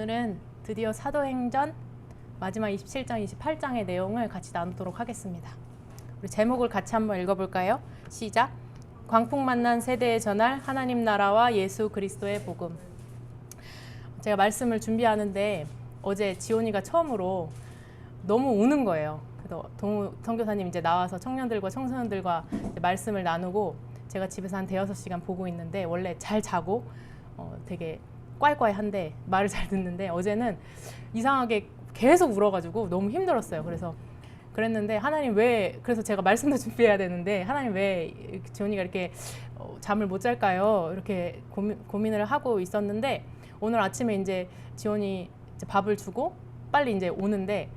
오늘은 드디어 사도행전 마지막 27장, 28장의 내용을 같이 나누도록 하겠습니다. 우리 제목을 같이 한번 읽어볼까요? 시작! 광풍 만난 세대에 전할 하나님 나라와 예수 그리스도의 복음. 제가 말씀을 준비하는데 어제 지온이가 처음으로 너무 우는 거예요. 그래서 동우 선교사님 이제 나와서 청년들과 청소년들과 말씀을 나누고 제가 집에서 한 대여섯 시간 보고 있는데 원래 잘 자고 되게 꽐꽐한데 말을 잘 듣는데 어제는 이상하게 계속 울어가지고 너무 힘들었어요. 그랬는데 하나님 왜, 그래서 제가 말씀도 준비해야 되는데 하나님 왜 지온이가 이렇게 잠을 못 잘까요? 이렇게 고민을 하고 있었는데 오늘 아침에 이제 지온이 이제 밥을 주고 빨리 이제 오는데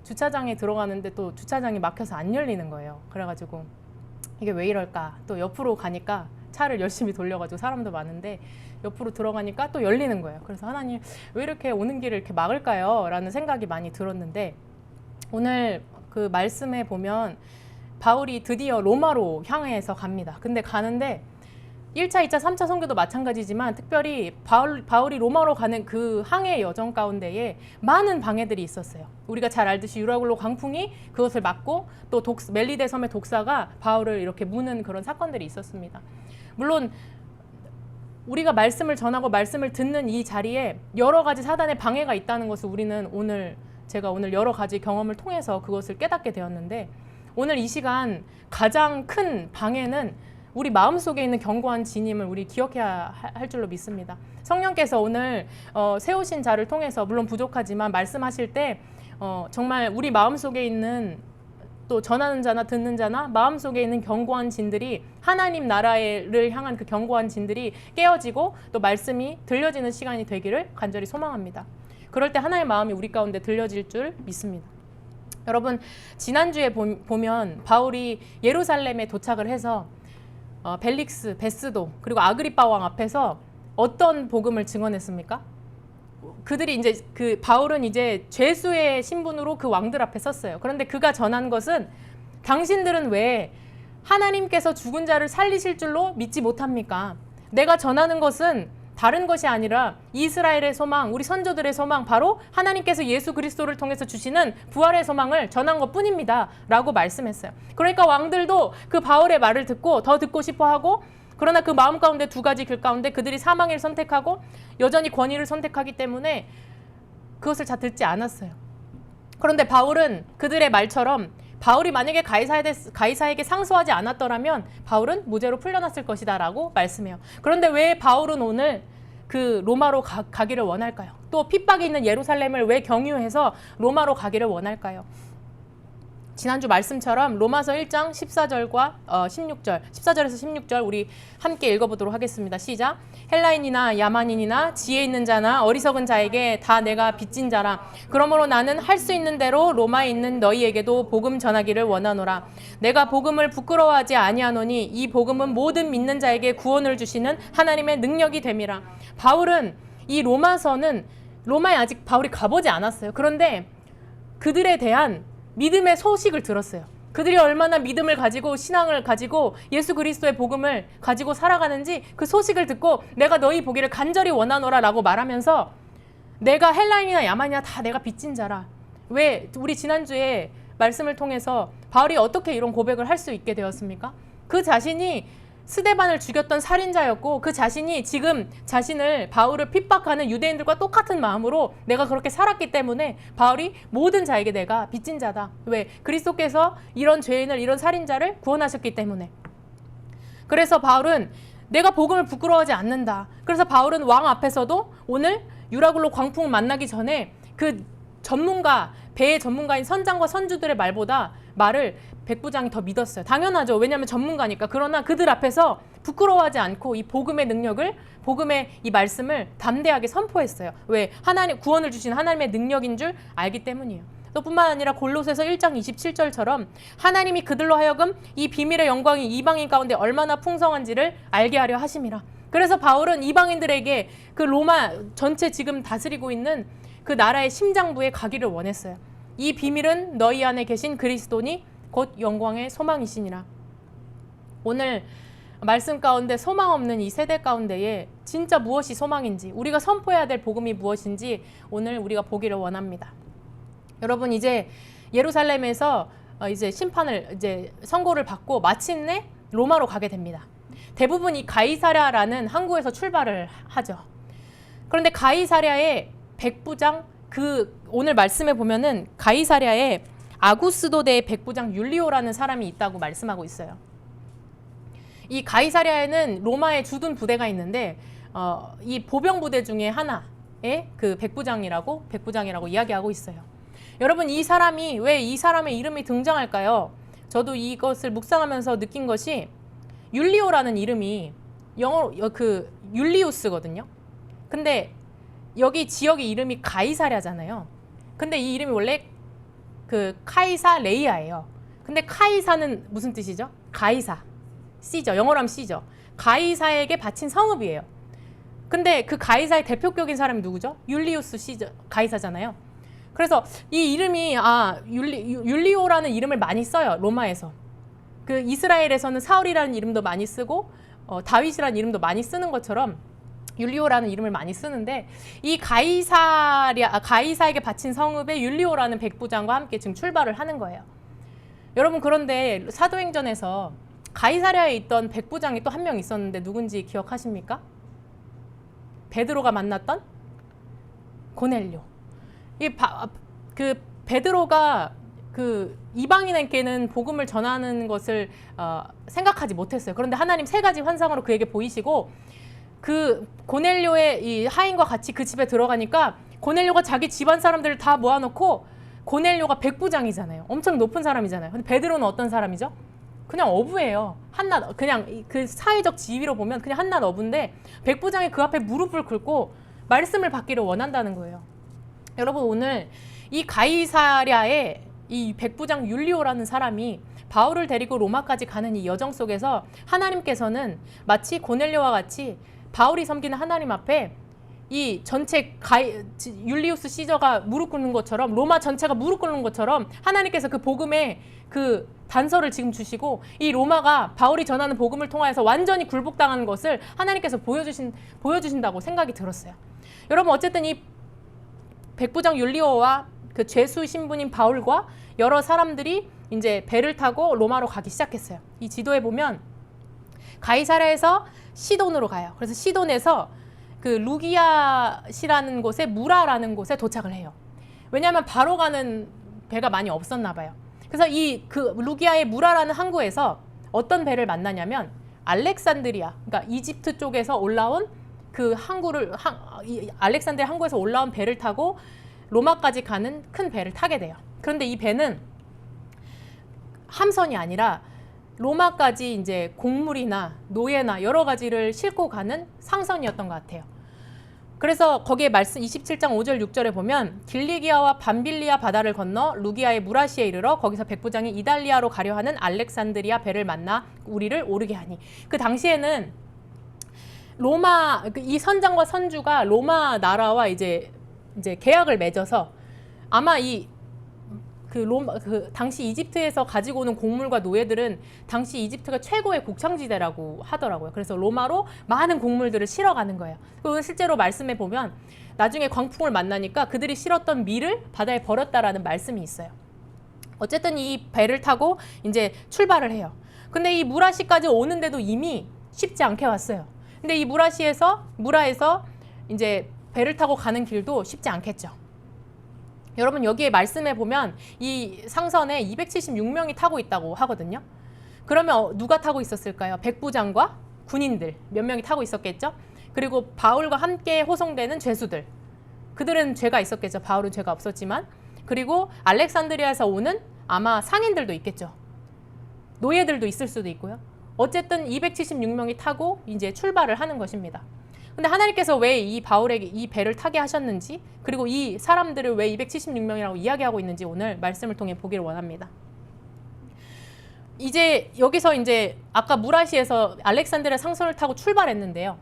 주차장에 들어가는데 또 주차장이 막혀서 안 열리는 거예요. 그래가지고 이게 왜 이럴까? 또 옆으로 가니까 차를 열심히 돌려가지고 사람도 많은데 옆으로 들어가니까 또 열리는 거예요. 그래서 하나님 왜 이렇게 오는 길을 이렇게 막을까요? 라는 생각이 많이 들었는데 오늘 그 말씀에 보면 바울이 드디어 로마로 향해서 갑니다. 근데 가는데 1차, 2차, 3차 선교도 마찬가지지만 특별히 바울이 로마로 가는 그 항해 여정 가운데에 많은 방해들이 있었어요. 우리가 잘 알듯이 유라굴로 광풍이 그것을 막고 또 멜리데 섬의 독사가 바울을 이렇게 무는 그런 사건들이 있었습니다. 물론 우리가 말씀을 전하고 말씀을 듣는 이 자리에 여러 가지 사단의 방해가 있다는 것을 제가 오늘 여러 가지 경험을 통해서 그것을 깨닫게 되었는데 오늘 이 시간 가장 큰 방해는 우리 마음속에 있는 견고한 진임을 우리 기억해야 할 줄로 믿습니다. 성령께서 오늘 세우신 자를 통해서 물론 부족하지만 말씀하실 때 정말 우리 마음속에 있는 또 전하는 자나 듣는 자나 마음속에 있는 견고한 진들이 하나님 나라를 향한 그 견고한 진들이 깨어지고 또 말씀이 들려지는 시간이 되기를 간절히 소망합니다. 그럴 때 하나님의 마음이 우리 가운데 들려질 줄 믿습니다. 여러분 지난주에 보면 바울이 예루살렘에 도착을 해서 벨릭스, 베스도 그리고 아그리빠 왕 앞에서 어떤 복음을 증언했습니까? 그들이 이제 바울은 이제 죄수의 신분으로 그 왕들 앞에 섰어요. 그런데 그가 전한 것은 당신들은 왜 하나님께서 죽은 자를 살리실 줄로 믿지 못합니까? 내가 전하는 것은 다른 것이 아니라 이스라엘의 소망, 우리 선조들의 소망, 바로 하나님께서 예수 그리스도를 통해서 주시는 부활의 소망을 전한 것뿐입니다. 라고 말씀했어요. 그러니까 왕들도 그 바울의 말을 듣고 더 듣고 싶어 하고 그러나 그 마음 가운데 두 가지 길 가운데 그들이 사망을 선택하고 여전히 권위를 선택하기 때문에 그것을 다 듣지 않았어요. 그런데 바울은 그들의 말처럼 바울이 만약에 가이사에게 상소하지 않았더라면 바울은 무죄로 풀려났을 것이다 라고 말씀해요. 그런데 왜 바울은 오늘 그 로마로 가기를 원할까요? 또 핍박이 있는 예루살렘을 왜 경유해서 로마로 가기를 원할까요? 지난주 말씀처럼 로마서 1장 14절과 16절, 14절에서 16절 우리 함께 읽어보도록 하겠습니다. 시작! 헬라인이나 야만인이나 지혜 있는 자나 어리석은 자에게 다 내가 빚진 자라. 그러므로 나는 할 수 있는 대로 로마에 있는 너희에게도 복음 전하기를 원하노라. 내가 복음을 부끄러워하지 아니하노니 이 복음은 모든 믿는 자에게 구원을 주시는 하나님의 능력이 됨이라. 바울은 이 로마에 아직 바울이 가보지 않았어요. 그런데 그들에 대한 믿음의 소식을 들었어요. 그들이 얼마나 믿음을 가지고 신앙을 가지고 예수 그리스도의 복음을 가지고 살아가는지 그 소식을 듣고 내가 너희 보기를 간절히 원하노라 라고 말하면서 내가 헬라인이나 야만이나 다 내가 빚진 자라. 왜 우리 지난주에 말씀을 통해서 바울이 어떻게 이런 고백을 할 수 있게 되었습니까? 그 자신이 스데반을 죽였던 살인자였고 그 자신이 지금 바울을 핍박하는 유대인들과 똑같은 마음으로 내가 그렇게 살았기 때문에 바울이 모든 자에게 내가 빚진 자다. 왜? 그리스도께서 이런 죄인을 이런 살인자를 구원하셨기 때문에. 그래서 바울은 내가 복음을 부끄러워하지 않는다. 그래서 바울은 왕 앞에서도 오늘 유라굴로 광풍을 만나기 전에 그 배의 전문가인 선장과 선주들의 말을 백부장이 더 믿었어요. 당연하죠. 왜냐하면 전문가니까. 그러나 그들 앞에서 부끄러워하지 않고 이 복음의 능력을, 복음의 이 말씀을 담대하게 선포했어요. 왜? 구원을 주신 하나님의 능력인 줄 알기 때문이에요. 또 뿐만 아니라 골로새서 1장 27절처럼 하나님이 그들로 하여금 이 비밀의 영광이 이방인 가운데 얼마나 풍성한지를 알게 하려 하심이라. 그래서 바울은 이방인들에게 그 로마 전체 지금 다스리고 있는 그 나라의 심장부에 가기를 원했어요. 이 비밀은 너희 안에 계신 그리스도니 곧 영광의 소망이시니라. 오늘 말씀 가운데 소망 없는 이 세대 가운데에 진짜 무엇이 소망인지, 우리가 선포해야 될 복음이 무엇인지 오늘 우리가 보기를 원합니다. 여러분, 이제 예루살렘에서 이제 심판을 이제 선고를 받고 마침내 로마로 가게 됩니다. 대부분 이 가이사랴라는 항구에서 출발을 하죠. 그런데 가이사랴의 백부장, 오늘 말씀에 보면은 가이사랴에 아구스도대의 백부장 율리오라는 사람이 있다고 말씀하고 있어요. 이 가이사랴에는 로마의 주둔 부대가 있는데 이 보병 부대 중에 하나의 그 백부장이라고 이야기하고 있어요. 여러분, 이 사람이 왜 이 사람의 이름이 등장할까요? 저도 이것을 묵상하면서 느낀 것이 율리오라는 이름이 영어로 율리우스거든요. 근데 여기 지역의 이름이 가이사랴잖아요. 근데 이 이름이 원래 카이사레이아예요. 근데 카이사는 무슨 뜻이죠? 가이사. C죠. 영어로 하면 C죠. 가이사에게 바친 성읍이에요. 근데 그 가이사의 대표격인 사람이 누구죠? 율리우스 C죠. 가이사잖아요. 그래서 이 이름이 율리오라는 이름을 많이 써요. 로마에서. 그 이스라엘에서는 사울이라는 이름도 많이 쓰고 다윗이라는 이름도 많이 쓰는 것처럼 율리오라는 이름을 많이 쓰는데, 이 가이사에게 바친 성읍에 율리오라는 백부장과 함께 지금 출발을 하는 거예요. 여러분, 그런데 사도행전에서 가이사랴에 있던 백부장이 또 한 명 있었는데 누군지 기억하십니까? 베드로가 만났던 고넬료. 베드로가 이방인에게는 복음을 전하는 것을 생각하지 못했어요. 그런데 하나님 세 가지 환상으로 그에게 보이시고, 그 고넬료의 이 하인과 같이 그 집에 들어가니까 고넬료가 자기 집안 사람들을 다 모아놓고, 고넬료가 백부장이잖아요. 엄청 높은 사람이잖아요. 근데 베드로는 어떤 사람이죠? 그냥 어부예요. 한낱, 그냥 그 사회적 지위로 보면 그냥 한낱 어부인데 백부장이 그 앞에 무릎을 꿇고 말씀을 받기를 원한다는 거예요. 여러분, 오늘 이 가이사랴의 이 백부장 율리오라는 사람이 바울을 데리고 로마까지 가는 이 여정 속에서 하나님께서는 마치 고넬료와 같이 바울이 섬기는 하나님 앞에 이 전체 율리우스 시저가 무릎 꿇는 것처럼, 로마 전체가 무릎 꿇는 것처럼 하나님께서 그 복음의 그 단서를 지금 주시고, 이 로마가 바울이 전하는 복음을 통하여서 완전히 굴복당하는 것을 하나님께서 보여주신다고 생각이 들었어요. 여러분, 어쨌든 이 백부장 율리오와 그 죄수 신분인 바울과 여러 사람들이 이제 배를 타고 로마로 가기 시작했어요. 이 지도에 보면 가이사랴에서 시돈으로 가요. 그래서 시돈에서 그 루기아시라는 곳에 무라라는 곳에 도착을 해요. 왜냐하면 바로 가는 배가 많이 없었나 봐요. 그래서 루기아의 무라라는 항구에서 어떤 배를 만나냐면 알렉산드리아, 그러니까 이집트 쪽에서 올라온 알렉산드리아 항구에서 올라온 배를 타고 로마까지 가는 큰 배를 타게 돼요. 그런데 이 배는 함선이 아니라 로마까지 이제 곡물이나 노예나 여러 가지를 싣고 가는 상선이었던 것 같아요. 그래서 거기에 말씀 27장 5절 6절에 보면 길리기아와 밤빌리아 바다를 건너 루기아의 무라시에 이르러 거기서 백부장이 이달리아로 가려 하는 알렉산드리아 배를 만나 우리를 오르게 하니, 그 당시에는 로마, 이 선장과 선주가 로마 나라와 이제 계약을 맺어서 아마 당시 이집트에서 가지고 오는 곡물과 노예들은 당시 이집트가 최고의 곡창지대라고 하더라고요. 그래서 로마로 많은 곡물들을 실어가는 거예요. 그리고 실제로 말씀에 보면 나중에 광풍을 만나니까 그들이 실었던 밀을 바다에 버렸다라는 말씀이 있어요. 어쨌든 이 배를 타고 이제 출발을 해요. 근데 이 무라시까지 오는데도 이미 쉽지 않게 왔어요. 근데 이 무라에서 이제 배를 타고 가는 길도 쉽지 않겠죠. 여러분, 여기에 말씀에 보면 이 상선에 276명이 타고 있다고 하거든요. 그러면 누가 타고 있었을까요? 백부장과 군인들 몇 명이 타고 있었겠죠. 그리고 바울과 함께 호송되는 죄수들, 그들은 죄가 있었겠죠. 바울은 죄가 없었지만. 그리고 알렉산드리아에서 오는 아마 상인들도 있겠죠. 노예들도 있을 수도 있고요. 어쨌든 276명이 타고 이제 출발을 하는 것입니다. 근데 하나님께서 왜 이 바울에게 이 배를 타게 하셨는지, 그리고 이 사람들을 왜 276명이라고 이야기하고 있는지 오늘 말씀을 통해 보기를 원합니다. 이제 여기서 이제 아까 무라시에서 알렉산드리아 상선을 타고 출발했는데요.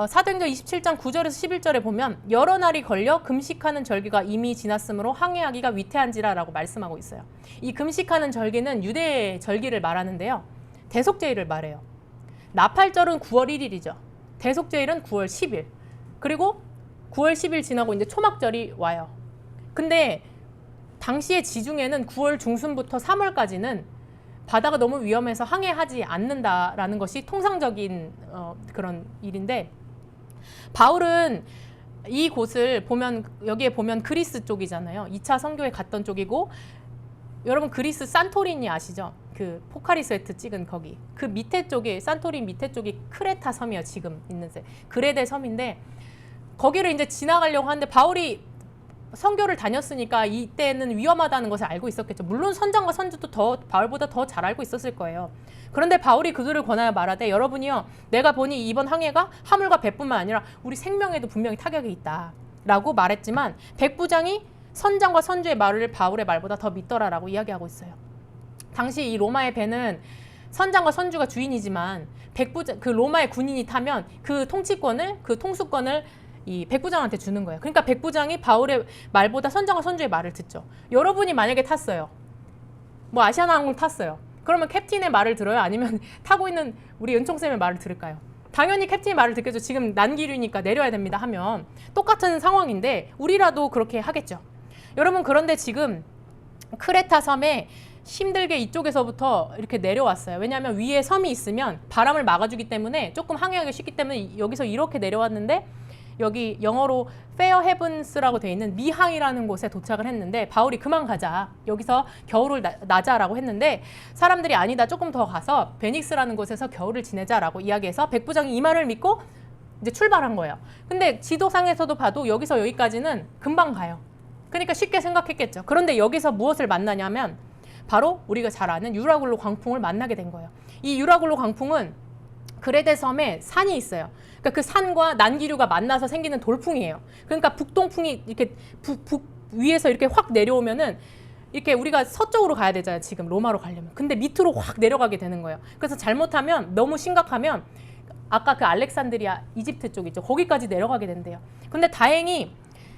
사도행전 27장 9절에서 11절에 보면 여러 날이 걸려 금식하는 절기가 이미 지났으므로 항해하기가 위태한지라라고 말씀하고 있어요. 이 금식하는 절기는 유대 절기를 말하는데요. 대속제일을 말해요. 나팔절은 9월 1일이죠. 대속제일은 9월 10일. 그리고 9월 10일 지나고 이제 초막절이 와요. 근데 당시의 지중해는 9월 중순부터 3월까지는 바다가 너무 위험해서 항해하지 않는다라는 것이 통상적인 그런 일인데, 바울은 이 곳을 보면, 여기에 보면 그리스 쪽이잖아요. 2차 선교에 갔던 쪽이고, 여러분 그리스 산토리니 아시죠? 그 포카리스에트 찍은 거기. 그 밑에 쪽이, 산토린 밑에 쪽이 크레타 섬이에요. 지금 있는 데. 그레데 섬인데, 거기를 이제 지나가려고 하는데 바울이 선교를 다녔으니까 이때는 위험하다는 것을 알고 있었겠죠. 물론 선장과 선주도 더 바울보다 더 잘 알고 있었을 거예요. 그런데 바울이 그들을 권하여 말하되, 여러분이요, 내가 보니 이번 항해가 화물과 배뿐만 아니라 우리 생명에도 분명히 타격이 있다 라고 말했지만, 백부장이 선장과 선주의 말을 바울의 말보다 더 믿더라라고 이야기하고 있어요. 당시 이 로마의 배는 선장과 선주가 주인이지만 백부장, 그 로마의 군인이 타면 그 통치권을, 그 통수권을 이 백부장한테 주는 거예요. 그러니까 백부장이 바울의 말보다 선장과 선주의 말을 듣죠. 여러분이 만약에 탔어요. 뭐 아시아나항공 탔어요. 그러면 캡틴의 말을 들어요? 아니면 타고 있는 우리 은총쌤의 말을 들을까요? 당연히 캡틴의 말을 듣겠죠. 지금 난기류니까 내려야 됩니다 하면 똑같은 상황인데 우리라도 그렇게 하겠죠. 여러분, 그런데 지금 크레타 섬에 힘들게 이쪽에서부터 이렇게 내려왔어요. 왜냐하면 위에 섬이 있으면 바람을 막아주기 때문에 조금 항해하기 쉽기 때문에 여기서 이렇게 내려왔는데, 여기 영어로 페어 헤븐스라고 되어 있는 미항이라는 곳에 도착을 했는데, 바울이 그만 가자, 여기서 겨울을 나자라고 했는데, 사람들이 아니다, 조금 더 가서 베닉스라는 곳에서 겨울을 지내자라고 이야기해서 백부장이 이 말을 믿고 이제 출발한 거예요. 근데 지도상에서도 봐도 여기서 여기까지는 금방 가요. 그러니까 쉽게 생각했겠죠. 그런데 여기서 무엇을 만나냐면 바로 우리가 잘 아는 유라굴로 광풍을 만나게 된 거예요. 이 유라굴로 광풍은 그레데 섬에 산이 있어요. 그러니까 그 산과 난기류가 만나서 생기는 돌풍이에요. 그러니까 북동풍이 이렇게 북 위에서 이렇게 확 내려오면은 이렇게 우리가 서쪽으로 가야 되잖아요. 지금 로마로 가려면. 근데 밑으로 확 내려가게 되는 거예요. 그래서 잘못하면, 너무 심각하면 아까 그 알렉산드리아 이집트 쪽 있죠. 거기까지 내려가게 된대요. 근데 다행히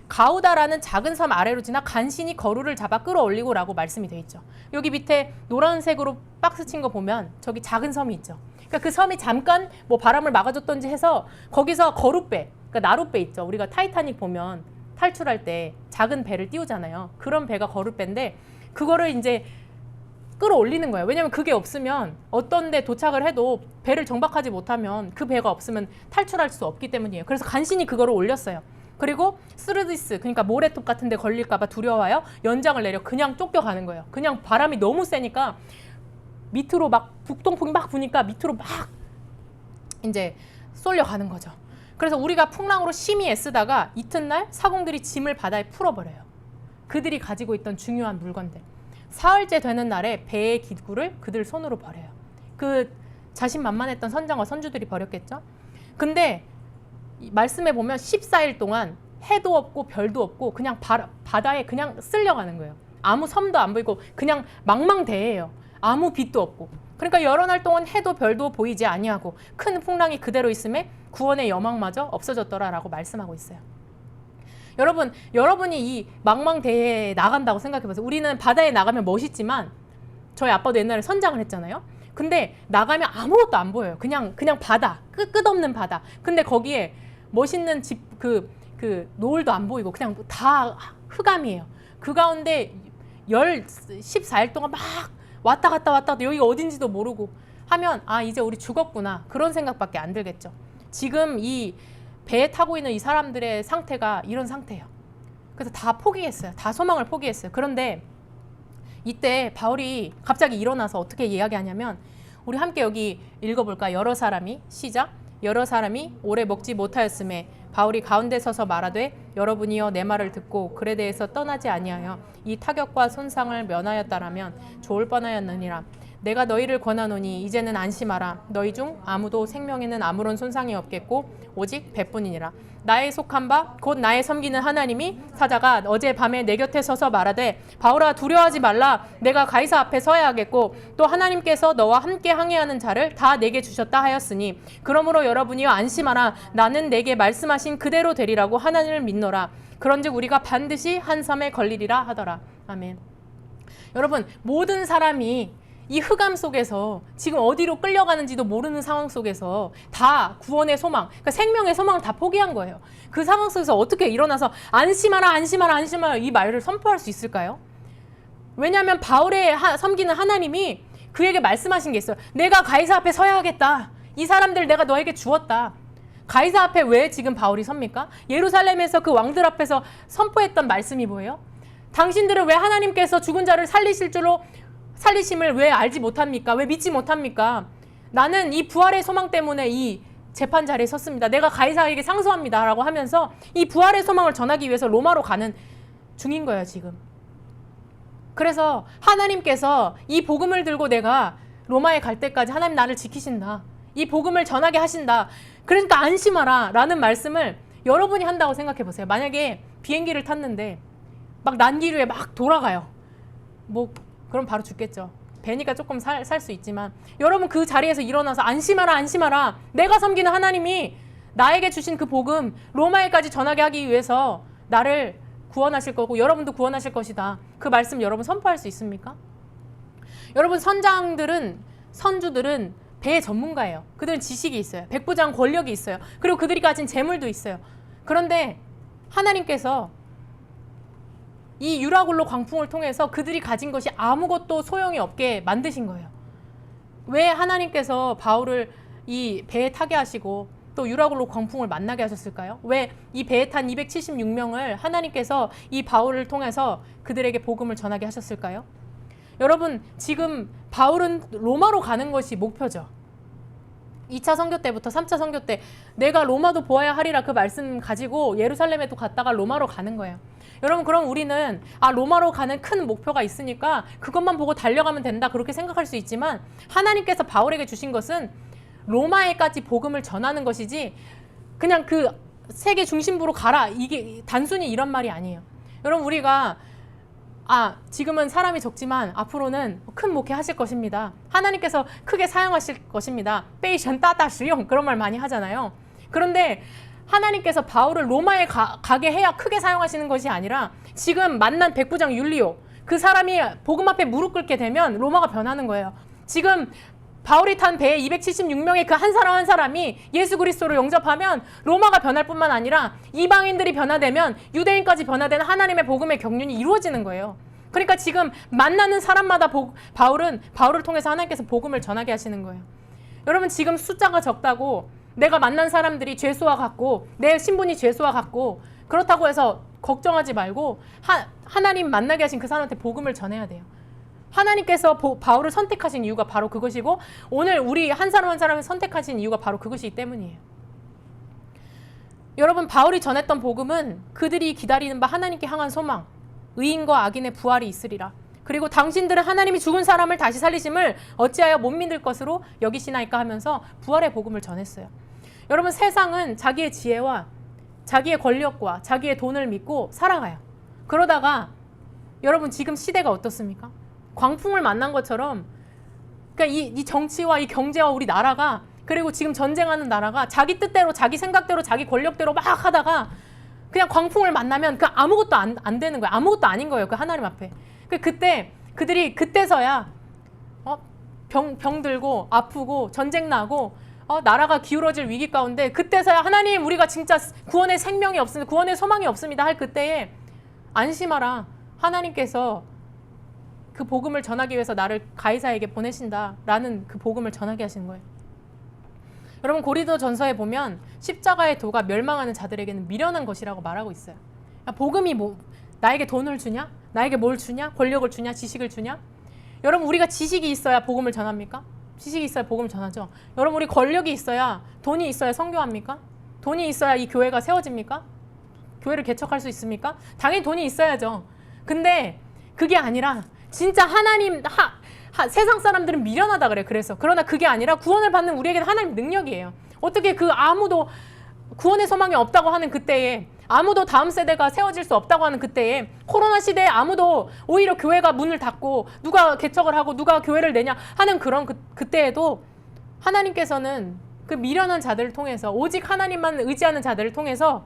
가우다라는 작은 섬 아래로 지나 간신히 거루를 잡아 끌어올리고 라고 말씀이 돼 있죠. 여기 밑에 노란색으로 박스 친 거 보면 저기 작은 섬이 있죠. 그러니까 그 섬이 잠깐 뭐 바람을 막아줬던지 해서 거기서 거룻배, 그러니까 나룻배 있죠. 우리가 타이타닉 보면 탈출할 때 작은 배를 띄우잖아요. 그런 배가 거룻배인데 그거를 이제 끌어올리는 거예요. 왜냐하면 그게 없으면 어떤 데 도착을 해도 배를 정박하지 못하면 그 배가 없으면 탈출할 수 없기 때문이에요. 그래서 간신히 그거를 올렸어요. 그리고 스르디스, 그러니까 모래톱 같은 데 걸릴까 봐 두려워요. 연장을 내려 그냥 쫓겨가는 거예요. 그냥 바람이 너무 세니까 밑으로 막 북동풍이 막 부니까 밑으로 막 이제 쏠려가는 거죠. 그래서 우리가 풍랑으로 심히 애쓰다가 이튿날 사공들이 짐을 바다에 풀어버려요. 그들이 가지고 있던 중요한 물건들. 사흘째 되는 날에 배의 기구를 그들 손으로 버려요. 그 자신만만했던 선장과 선주들이 버렸겠죠. 근데 말씀에 보면 14일 동안 해도 없고 별도 없고 그냥 바다에 그냥 쓸려가는 거예요. 아무 섬도 안 보이고 그냥 망망대해예요. 아무 빛도 없고. 그러니까 여러 날 동안 해도 별도 보이지 아니하고 큰 풍랑이 그대로 있음에 구원의 여망마저 없어졌더라라고 말씀하고 있어요. 여러분, 여러분이 이 망망대해에 나간다고 생각해보세요. 우리는 바다에 나가면 멋있지만 저희 아빠도 옛날에 선장을 했잖아요. 근데 나가면 아무것도 안 보여요. 그냥 바다, 끝없는 바다. 근데 거기에 멋있는 집, 노을도 안 보이고 그냥 다 흑암이에요. 그 가운데 14일 동안 막 왔다 갔다 여기가 어딘지도 모르고 하면 이제 우리 죽었구나. 그런 생각밖에 안 들겠죠. 지금 이 배에 타고 있는 이 사람들의 상태가 이런 상태예요. 그래서 다 포기했어요. 다 소망을 포기했어요. 그런데 이때 바울이 갑자기 일어나서 어떻게 이야기하냐면, 우리 함께 여기 읽어볼까? 여러 사람이, 시작. 여러 사람이 오래 먹지 못하였음에 바울이 가운데 서서 말하되, 여러분이여 내 말을 듣고 그레데에서 떠나지 아니하여 이 타격과 손상을 면하였다라면 좋을 뻔하였느니라. 내가 너희를 권하노니 이제는 안심하라. 너희 중 아무도 생명에는 아무런 손상이 없겠고 오직 배뿐이니라. 나의 속한 바 곧 나의 섬기는 하나님이 사자가 어젯밤에 내 곁에 서서 말하되, 바울아 두려워하지 말라. 내가 가이사 앞에 서야 하겠고 또 하나님께서 너와 함께 항해하는 자를 다 내게 주셨다 하였으니, 그러므로 여러분이여 안심하라. 나는 내게 말씀하신 그대로 되리라고 하나님을 믿노라. 그런즉 우리가 반드시 한 섬에 걸리리라 하더라. 아멘. 여러분, 모든 사람이 이 흑암 속에서 지금 어디로 끌려가는지도 모르는 상황 속에서 다 구원의 소망, 그러니까 생명의 소망을 다 포기한 거예요. 그 상황 속에서 어떻게 일어나서 안심하라, 안심하라, 안심하라 이 말을 선포할 수 있을까요? 왜냐하면 바울의 섬기는 하나님이 그에게 말씀하신 게 있어요. 내가 가이사 앞에 서야 하겠다. 이 사람들 내가 너에게 주었다. 가이사 앞에 왜 지금 바울이 섭니까? 예루살렘에서 그 왕들 앞에서 선포했던 말씀이 뭐예요? 당신들은 왜 하나님께서 죽은 자를 살리실 줄로 살리심을 왜 알지 못합니까? 왜 믿지 못합니까? 나는 이 부활의 소망 때문에 이 재판 자리에 섰습니다. 내가 가이사에게 상소합니다. 라고 하면서 이 부활의 소망을 전하기 위해서 로마로 가는 중인 거예요, 지금. 그래서 하나님께서 이 복음을 들고 내가 로마에 갈 때까지 하나님 나를 지키신다. 이 복음을 전하게 하신다. 그러니까 안심하라 라는 말씀을 여러분이 한다고 생각해 보세요. 만약에 비행기를 탔는데 막 난기류에 막 돌아가요. 뭐 그럼 바로 죽겠죠. 배니까 조금 살 수 있지만 여러분 그 자리에서 일어나서 안심하라, 안심하라. 내가 섬기는 하나님이 나에게 주신 그 복음 로마에까지 전하게 하기 위해서 나를 구원하실 거고 여러분도 구원하실 것이다. 그 말씀 여러분 선포할 수 있습니까? 여러분 선주들은 배의 전문가예요. 그들은 지식이 있어요. 백부장 권력이 있어요. 그리고 그들이 가진 재물도 있어요. 그런데 하나님께서 이 유라굴로 광풍을 통해서 그들이 가진 것이 아무것도 소용이 없게 만드신 거예요. 왜 하나님께서 바울을 이 배에 타게 하시고 또 유라굴로 광풍을 만나게 하셨을까요? 왜 이 배에 탄 276명을 하나님께서 이 바울을 통해서 그들에게 복음을 전하게 하셨을까요? 여러분 지금 바울은 로마로 가는 것이 목표죠. 2차 선교 때부터 3차 선교 때 내가 로마도 보아야 하리라 그 말씀 가지고 예루살렘에도 갔다가 로마로 가는 거예요. 여러분 그럼 우리는 로마로 가는 큰 목표가 있으니까 그것만 보고 달려가면 된다 그렇게 생각할 수 있지만 하나님께서 바울에게 주신 것은 로마에까지 복음을 전하는 것이지 그냥 그 세계 중심부로 가라 이게 단순히 이런 말이 아니에요. 여러분 우리가 지금은 사람이 적지만 앞으로는 큰 목회 하실 것입니다. 하나님께서 크게 사용하실 것입니다. 페이션 따다 수용 그런 말 많이 하잖아요. 그런데 하나님께서 바울을 로마에 가게 해야 크게 사용하시는 것이 아니라 지금 만난 백부장 율리오 그 사람이 복음 앞에 무릎 꿇게 되면 로마가 변하는 거예요. 지금 바울이 탄 배에 276명의 그 한 사람 한 사람이 예수 그리스도를 영접하면 로마가 변할 뿐만 아니라 이방인들이 변화되면 유대인까지 변화되는 하나님의 복음의 경륜이 이루어지는 거예요. 그러니까 지금 만나는 사람마다 바울을 통해서 하나님께서 복음을 전하게 하시는 거예요. 여러분 지금 숫자가 적다고 내가 만난 사람들이 죄수와 같고 내 신분이 죄수와 같고 그렇다고 해서 걱정하지 말고 하나님 만나게 하신 그 사람한테 복음을 전해야 돼요. 하나님께서 바울을 선택하신 이유가 바로 그것이고 오늘 우리 한 사람 한 사람을 선택하신 이유가 바로 그것이기 때문이에요. 여러분 바울이 전했던 복음은 그들이 기다리는 바 하나님께 향한 소망, 의인과 악인의 부활이 있으리라. 그리고 당신들은 하나님이 죽은 사람을 다시 살리심을 어찌하여 못 믿을 것으로 여기시나이까 하면서 부활의 복음을 전했어요. 여러분 세상은 자기의 지혜와 자기의 권력과 자기의 돈을 믿고 살아가요. 그러다가 여러분 지금 시대가 어떻습니까? 광풍을 만난 것처럼 그러니까 이 정치와 이 경제와 우리 나라가 그리고 지금 전쟁하는 나라가 자기 뜻대로 자기 생각대로 자기 권력대로 막 하다가 그냥 광풍을 만나면 그 아무것도 안 되는 거예요. 아무것도 아닌 거예요. 그 하나님 앞에. 그때 그들이 그때서야 병 들고 아프고 전쟁 나고 나라가 기울어질 위기 가운데 그때서야 하나님 우리가 진짜 구원의 생명이 없습니다. 구원의 소망이 없습니다. 할 그때에 안심하라. 하나님께서 그 복음을 전하기 위해서 나를 가이사에게 보내신다라는 그 복음을 전하게 하시는 거예요. 여러분 고린도전서에 보면 십자가의 도가 멸망하는 자들에게는 미련한 것이라고 말하고 있어요. 복음이 뭐 나에게 돈을 주냐? 나에게 뭘 주냐? 권력을 주냐? 지식을 주냐? 여러분 우리가 지식이 있어야 복음을 전합니까? 지식이 있어야 복음을 전하죠. 여러분 우리 권력이 있어야 돈이 있어야 선교합니까? 돈이 있어야 이 교회가 세워집니까? 교회를 개척할 수 있습니까? 당연히 돈이 있어야죠. 근데 그게 아니라 진짜 하나님 세상 사람들은 미련하다 그래. 그러나 그게 아니라 구원을 받는 우리에게는 하나님 능력이에요. 어떻게 그 아무도 구원의 소망이 없다고 하는 그때에 아무도 다음 세대가 세워질 수 없다고 하는 그때에 코로나 시대에 아무도 오히려 교회가 문을 닫고 누가 개척을 하고 누가 교회를 내냐 하는 그런 그때에도 하나님께서는 그 미련한 자들을 통해서 오직 하나님만 의지하는 자들을 통해서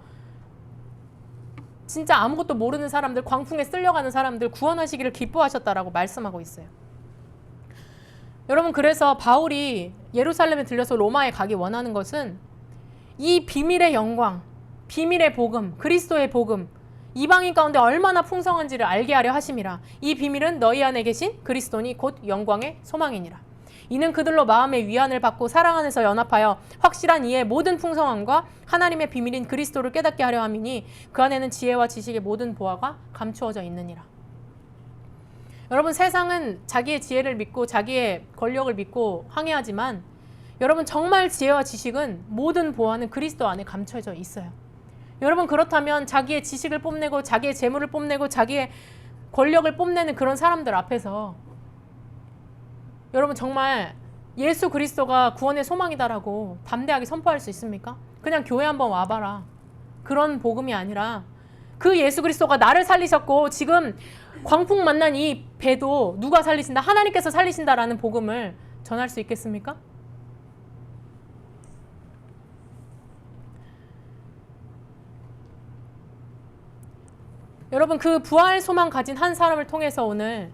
진짜 아무것도 모르는 사람들, 광풍에 쓸려가는 사람들 구원하시기를 기뻐하셨다라고 말씀하고 있어요. 여러분, 그래서 바울이 예루살렘에 들려서 로마에 가기 원하는 것은 이 비밀의 영광, 비밀의 복음, 그리스도의 복음, 이방인 가운데 얼마나 풍성한지를 알게 하려 하심이라. 이 비밀은 너희 안에 계신 그리스도니 곧 영광의 소망이니라. 이는 그들로 마음의 위안을 받고 사랑 안에서 연합하여 확실한 이의 모든 풍성함과 하나님의 비밀인 그리스도를 깨닫게 하려 함이니 그 안에는 지혜와 지식의 모든 보화가 감추어져 있느니라. 여러분, 세상은 자기의 지혜를 믿고 자기의 권력을 믿고 항해하지만 여러분, 정말 지혜와 지식은 모든 보화는 그리스도 안에 감춰져 있어요. 여러분, 그렇다면 자기의 지식을 뽐내고 자기의 재물을 뽐내고 자기의 권력을 뽐내는 그런 사람들 앞에서 여러분, 정말 예수 그리스도가 구원의 소망이다라고 담대하게 선포할 수 있습니까? 그냥 교회 한번 와봐라. 그런 복음이 아니라 그 예수 그리스도가 나를 살리셨고 지금 광풍 만난 이 배도 누가 살리신다? 하나님께서 살리신다라는 복음을 전할 수 있겠습니까? 여러분, 그 부활 소망 가진 한 사람을 통해서 오늘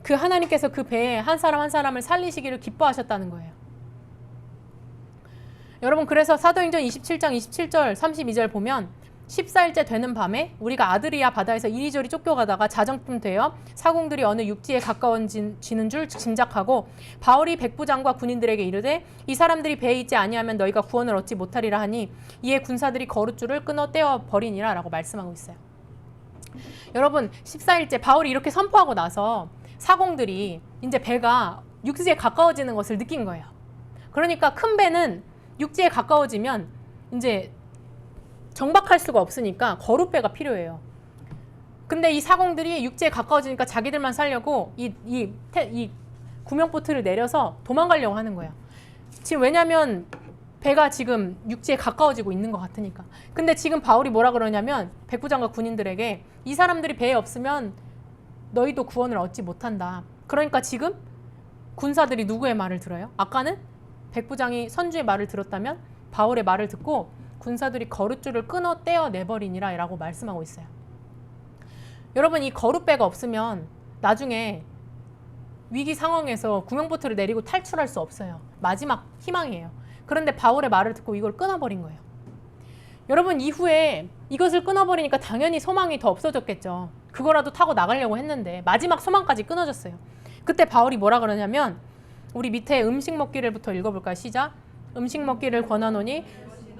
그 하나님께서 그 배에 한 사람 한 사람을 살리시기를 기뻐하셨다는 거예요. 여러분, 그래서 사도행전 27장 27절 32절 보면 14일째 되는 밤에 우리가 아드리아 바다에서 이리저리 쫓겨가다가 자정쯤 되어 사공들이 어느 육지에 가까워지는 줄 짐작하고 바울이 백부장과 군인들에게 이르되 이 사람들이 배에 있지 아니하면 너희가 구원을 얻지 못하리라 하니 이에 군사들이 거룻줄을 끊어 떼어 버리니라 라고 말씀하고 있어요. 여러분, 14일째 바울이 이렇게 선포하고 나서 사공들이 이제 배가 육지에 가까워지는 것을 느낀 거예요. 그러니까 큰 배는 육지에 가까워지면 이제 정박할 수가 없으니까 거룻배가 필요해요. 근데 이 사공들이 육지에 가까워지니까 자기들만 살려고 이 구명보트를 내려서 도망가려고 하는 거예요. 지금 왜냐면 배가 지금 육지에 가까워지고 있는 것 같으니까. 근데 지금 바울이 뭐라 그러냐면 백부장과 군인들에게 이 사람들이 배에 없으면 너희도 구원을 얻지 못한다. 그러니까 지금 군사들이 누구의 말을 들어요? 아까는 백부장이 선주의 말을 들었다면 바울의 말을 듣고 군사들이 거룻줄을 끊어 떼어 내버리니라 라고 말씀하고 있어요. 여러분, 이 거룻배가 없으면 나중에 위기 상황에서 구명보트를 내리고 탈출할 수 없어요. 마지막 희망이에요. 그런데 바울의 말을 듣고 이걸 끊어버린 거예요. 여러분, 이후에 이것을 끊어버리니까 당연히 소망이 더 없어졌겠죠. 그거라도 타고 나가려고 했는데 마지막 소망까지 끊어졌어요. 그때 바울이 뭐라 그러냐면 우리 밑에 음식 먹기를부터 읽어볼까요? 시작. 음식 먹기를 권하노니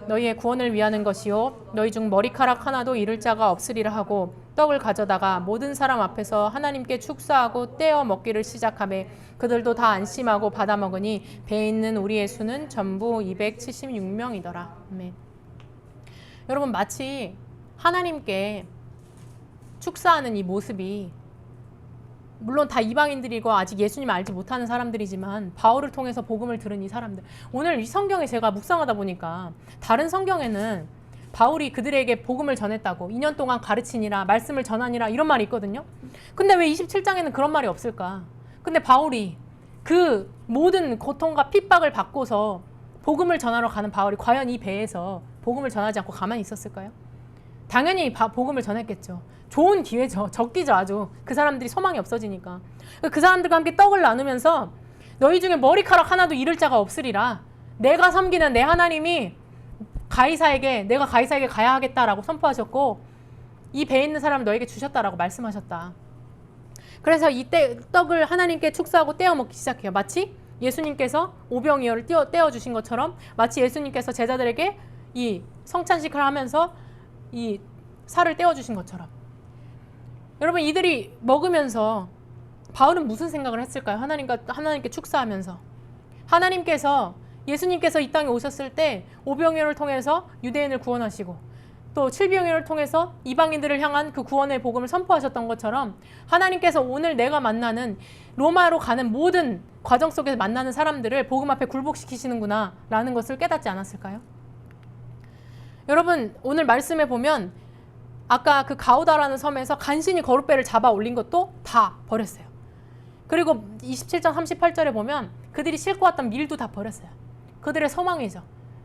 너희의 구원을 위하는 것이요 너희 중 머리카락 하나도 잃을 자가 없으리라 하고 떡을 가져다가 모든 사람 앞에서 하나님께 축사하고 떼어 먹기를 시작하매 그들도 다 안심하고 받아 먹으니 배에 있는 우리의 수는 전부 276명이더라. 아멘. 여러분, 마치 하나님께 축사하는 이 모습이 물론 다 이방인들이고 아직 예수님 알지 못하는 사람들이지만 바울을 통해서 복음을 들은 이 사람들, 오늘 이 성경에 제가 묵상하다 보니까 다른 성경에는 바울이 그들에게 복음을 전했다고 2년 동안 가르치니라 말씀을 전하니라 이런 말이 있거든요. 근데 왜 27장에는 그런 말이 없을까? 근데 바울이 그 모든 고통과 핍박을 받고서 복음을 전하러 가는 바울이 과연 이 배에서 복음을 전하지 않고 가만히 있었을까요? 당연히 복음을 전했겠죠. 좋은 기회죠. 적기죠, 아주. 그 사람들이 소망이 없어지니까. 그 사람들과 함께 떡을 나누면서 너희 중에 머리카락 하나도 잃을 자가 없으리라. 내가 섬기는 내 하나님이 내가 가이사에게 가야 하겠다라고 선포하셨고 이 배에 있는 사람을 너에게 주셨다라고 말씀하셨다. 그래서 이때 떡을 하나님께 축사하고 떼어 먹기 시작해요. 마치 예수님께서 오병이어를 떼어 주신 것처럼 마치 예수님께서 제자들에게 이 성찬식을 하면서 이 살을 떼어 주신 것처럼. 여러분, 이들이 먹으면서 바울은 무슨 생각을 했을까요? 하나님께 축사하면서 하나님께서 예수님께서 이 땅에 오셨을 때 오병이어를 통해서 유대인을 구원하시고 또 칠병이어를 통해서 이방인들을 향한 그 구원의 복음을 선포하셨던 것처럼 하나님께서 오늘 내가 만나는 로마로 가는 모든 과정 속에서 만나는 사람들을 복음 앞에 굴복시키시는구나 라는 것을 깨닫지 않았을까요? 여러분, 오늘 말씀에 보면 아까 그 가우다라는 섬에서 간신히 거룻배를 잡아 올린 것도 다 버렸어요. 그리고 27장 38절에 보면 그들이 싣고 왔던 밀도 다 버렸어요. 그들의 소망이죠.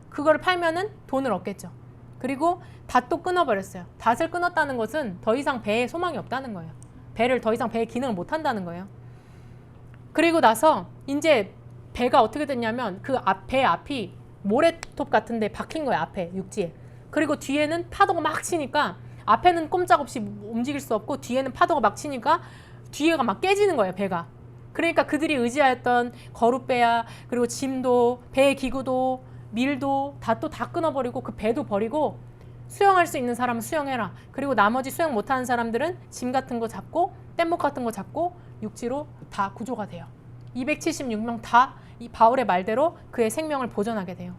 그거를 팔면은 돈을 얻겠죠. 그리고 닷도 끊어버렸어요. 닷을 끊었다는 것은 더 이상 배에 소망이 없다는 거예요. 배를 더 이상 배의 기능을 못 한다는 거예요. 그리고 나서 이제 배가 어떻게 됐냐면 그 배 앞이 모래톱 같은 데 박힌 거예요. 앞에 육지에. 그리고 뒤에는 파도가 막 치니까 앞에는 꼼짝없이 움직일 수 없고 뒤에는 파도가 막 치니까 뒤에가 막 깨지는 거예요. 배가. 그러니까 그들이 의지하였던 거룻배야, 그리고 짐도, 배의 기구도, 밀도 다 끊어버리고 그 배도 버리고 수영할 수 있는 사람은 수영해라. 그리고 나머지 수영 못하는 사람들은 짐 같은 거 잡고 뗏목 같은 거 잡고 육지로 다 구조가 돼요. 276명 다 이 바울의 말대로 그의 생명을 보존하게 돼요.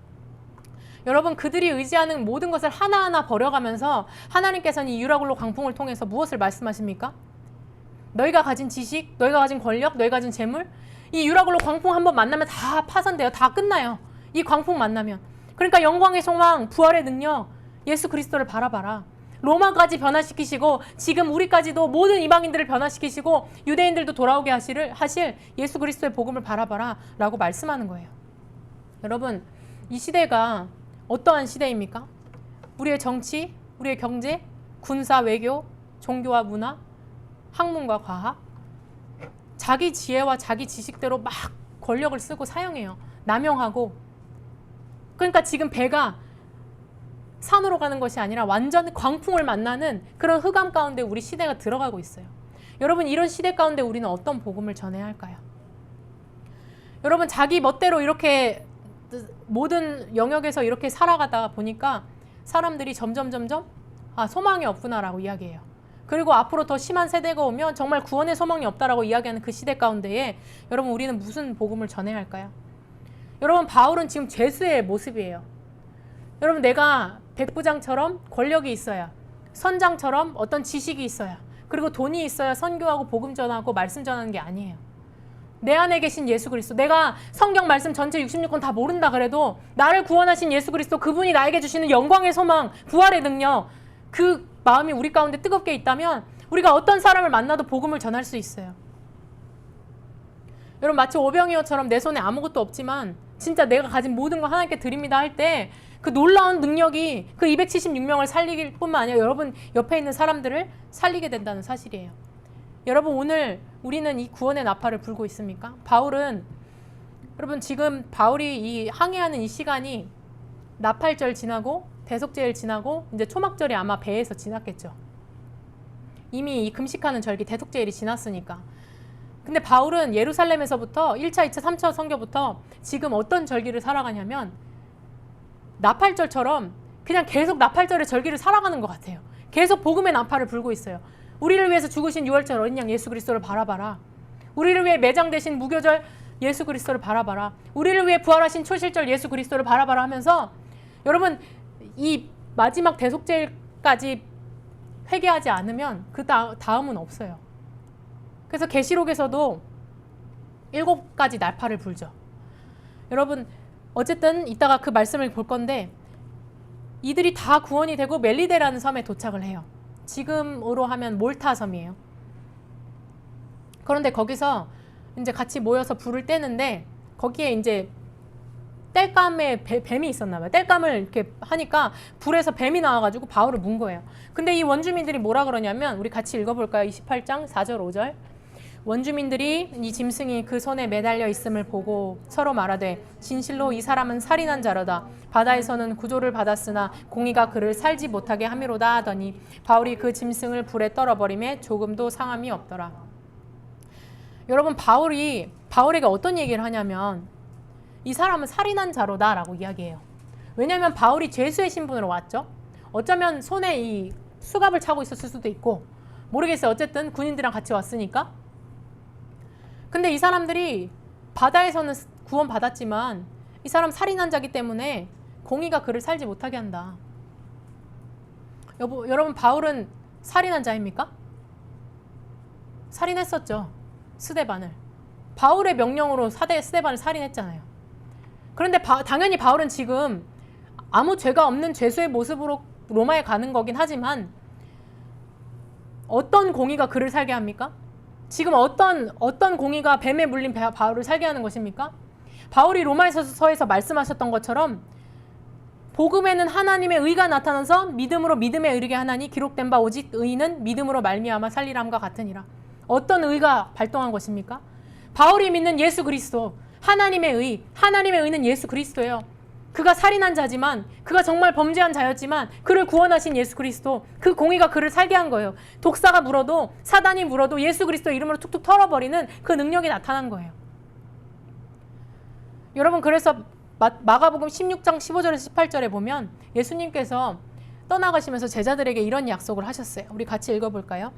여러분, 그들이 의지하는 모든 것을 하나하나 버려가면서 하나님께서는 이 유라굴로 광풍을 통해서 무엇을 말씀하십니까? 너희가 가진 지식, 너희가 가진 권력, 너희가 가진 재물, 이 유라굴로 광풍 한번 만나면 다 파산돼요. 다 끝나요. 이 광풍 만나면. 그러니까 영광의 소망, 부활의 능력, 예수 그리스도를 바라봐라. 로마까지 변화시키시고 지금 우리까지도 모든 이방인들을 변화시키시고 유대인들도 돌아오게 하실 예수 그리스도의 복음을 바라봐라 라고 말씀하는 거예요. 여러분, 이 시대가 어떠한 시대입니까? 우리의 정치, 우리의 경제, 군사, 외교, 종교와 문화, 학문과 과학, 자기 지혜와 자기 지식대로 막 권력을 쓰고 사용해요. 남용하고. 그러니까 지금 배가 산으로 가는 것이 아니라 완전 광풍을 만나는 그런 흑암 가운데 우리 시대가 들어가고 있어요. 여러분, 이런 시대 가운데 우리는 어떤 복음을 전해야 할까요? 여러분, 자기 멋대로 이렇게 모든 영역에서 이렇게 살아가다 보니까 사람들이 점점 소망이 없구나라고 이야기해요. 그리고 앞으로 더 심한 세대가 오면 정말 구원의 소망이 없다라고 이야기하는 그 시대 가운데에 여러분, 우리는 무슨 복음을 전해야 할까요? 여러분, 바울은 지금 죄수의 모습이에요. 여러분, 내가 백부장처럼 권력이 있어야, 선장처럼 어떤 지식이 있어야, 그리고 돈이 있어야 선교하고 복음 전하고 말씀 전하는 게 아니에요. 내 안에 계신 예수 그리스도, 내가 성경 말씀 전체 66권 다 모른다 그래도 나를 구원하신 예수 그리스도, 그분이 나에게 주시는 영광의 소망, 부활의 능력, 그 마음이 우리 가운데 뜨겁게 있다면 우리가 어떤 사람을 만나도 복음을 전할 수 있어요. 여러분, 마치 오병이어처럼 내 손에 아무것도 없지만 진짜 내가 가진 모든 걸 하나님께 드립니다 할 때 그 놀라운 능력이 그 276명을 살리길 뿐만 아니라 여러분 옆에 있는 사람들을 살리게 된다는 사실이에요. 여러분, 오늘 우리는 이 구원의 나팔을 불고 있습니까? 바울은, 여러분, 지금 바울이 이 항해하는 이 시간이 나팔절 지나고 대속제일 지나고 이제 초막절이 아마 배에서 지났겠죠. 이미 이 금식하는 절기 대속제일이 지났으니까. 근데 바울은 예루살렘에서부터 1차, 2차, 3차 선교부터 지금 어떤 절기를 살아가냐면 나팔절처럼 그냥 계속 나팔절의 절기를 살아가는 것 같아요. 계속 복음의 나팔을 불고 있어요. 우리를 위해서 죽으신 6월절 어린 양 예수 그리스도를 바라봐라. 우리를 위해 매장되신 무교절 예수 그리스도를 바라봐라. 우리를 위해 부활하신 초실절 예수 그리스도를 바라봐라 하면서 여러분, 이 마지막 대속제일까지 회개하지 않으면 그 다음은 없어요. 그래서 계시록에서도 7가지 나팔을 불죠. 여러분, 어쨌든 이따가 그 말씀을 볼 건데 이들이 다 구원이 되고 멜리데라는 섬에 도착을 해요. 지금으로 하면 몰타 섬이에요. 그런데 거기서 이제 같이 모여서 불을 떼는데 거기에 이제 땔감에 뱀이 있었나 봐요. 땔감을 이렇게 하니까 불에서 뱀이 나와가지고 바울을 문 거예요. 근데 이 원주민들이 뭐라 그러냐면, 우리 같이 읽어볼까요? 28장 4절 5절. 원주민들이 이 짐승이 그 손에 매달려 있음을 보고 서로 말하되 진실로 이 사람은 살인한 자로다. 바다에서는 구조를 받았으나 공의가 그를 살지 못하게 함이로다 하더니 바울이 그 짐승을 불에 떨어버림에 조금도 상함이 없더라. 여러분, 바울에게 어떤 얘기를 하냐면 이 사람은 살인한 자로다 라고 이야기해요. 왜냐하면 바울이 죄수의 신분으로 왔죠. 어쩌면 손에 이 수갑을 차고 있었을 수도 있고 모르겠어요. 어쨌든 군인들이랑 같이 왔으니까. 근데 이 사람들이 바다에서는 구원받았지만 이 사람 살인한 자기 때문에 공의가 그를 살지 못하게 한다. 여러분, 바울은 살인한 자입니까? 살인했었죠. 스데반을. 바울의 명령으로 스데반을 살인했잖아요. 그런데 당연히 바울은 지금 아무 죄가 없는 죄수의 모습으로 로마에 가는 거긴 하지만 어떤 공의가 그를 살게 합니까? 지금 어떤 공의가 뱀에 물린 바울을 살게 하는 것입니까? 바울이 로마서에서 말씀하셨던 것처럼 복음에는 하나님의 의가 나타나서 믿음으로 믿음에 이르게 하나니 기록된 바 오직 의인은 믿음으로 말미암아 살리라 함과 같으니라. 어떤 의가 발동한 것입니까? 바울이 믿는 예수 그리스도, 하나님의 의, 하나님의 의는 예수 그리스도예요. 그가 살인한 자지만, 그가 정말 범죄한 자였지만 그를 구원하신 예수 그리스도, 그 공의가 그를 살게 한 거예요. 독사가 물어도, 사단이 물어도 예수 그리스도 이름으로 툭툭 털어버리는 그 능력이 나타난 거예요. 여러분, 그래서 마가복음 16장 15절에서 18절에 보면 예수님께서 떠나가시면서 제자들에게 이런 약속을 하셨어요. 우리 같이 읽어볼까요?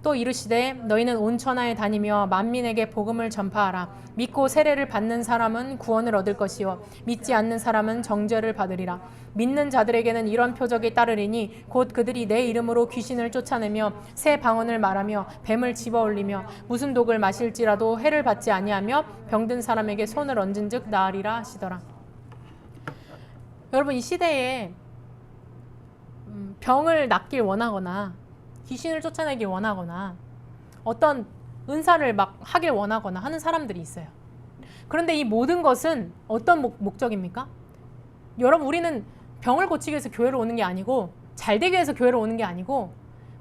또 이르시되 너희는 온 천하에 다니며 만민에게 복음을 전파하라. 믿고 세례를 받는 사람은 구원을 얻을 것이요 믿지 않는 사람은 정죄를 받으리라. 믿는 자들에게는 이런 표적이 따르리니 곧 그들이 내 이름으로 귀신을 쫓아내며 새 방언을 말하며 뱀을 집어올리며 무슨 독을 마실지라도 해를 받지 아니하며 병든 사람에게 손을 얹은즉 나으리라 하시더라. 여러분, 이 시대에 병을 낫길 원하거나 귀신을 쫓아내길 원하거나 어떤 은사를 막 하길 원하거나 하는 사람들이 있어요. 그런데 이 모든 것은 어떤 목적입니까? 여러분, 우리는 병을 고치기 위해서 교회로 오는 게 아니고, 잘 되기 위해서 교회로 오는 게 아니고,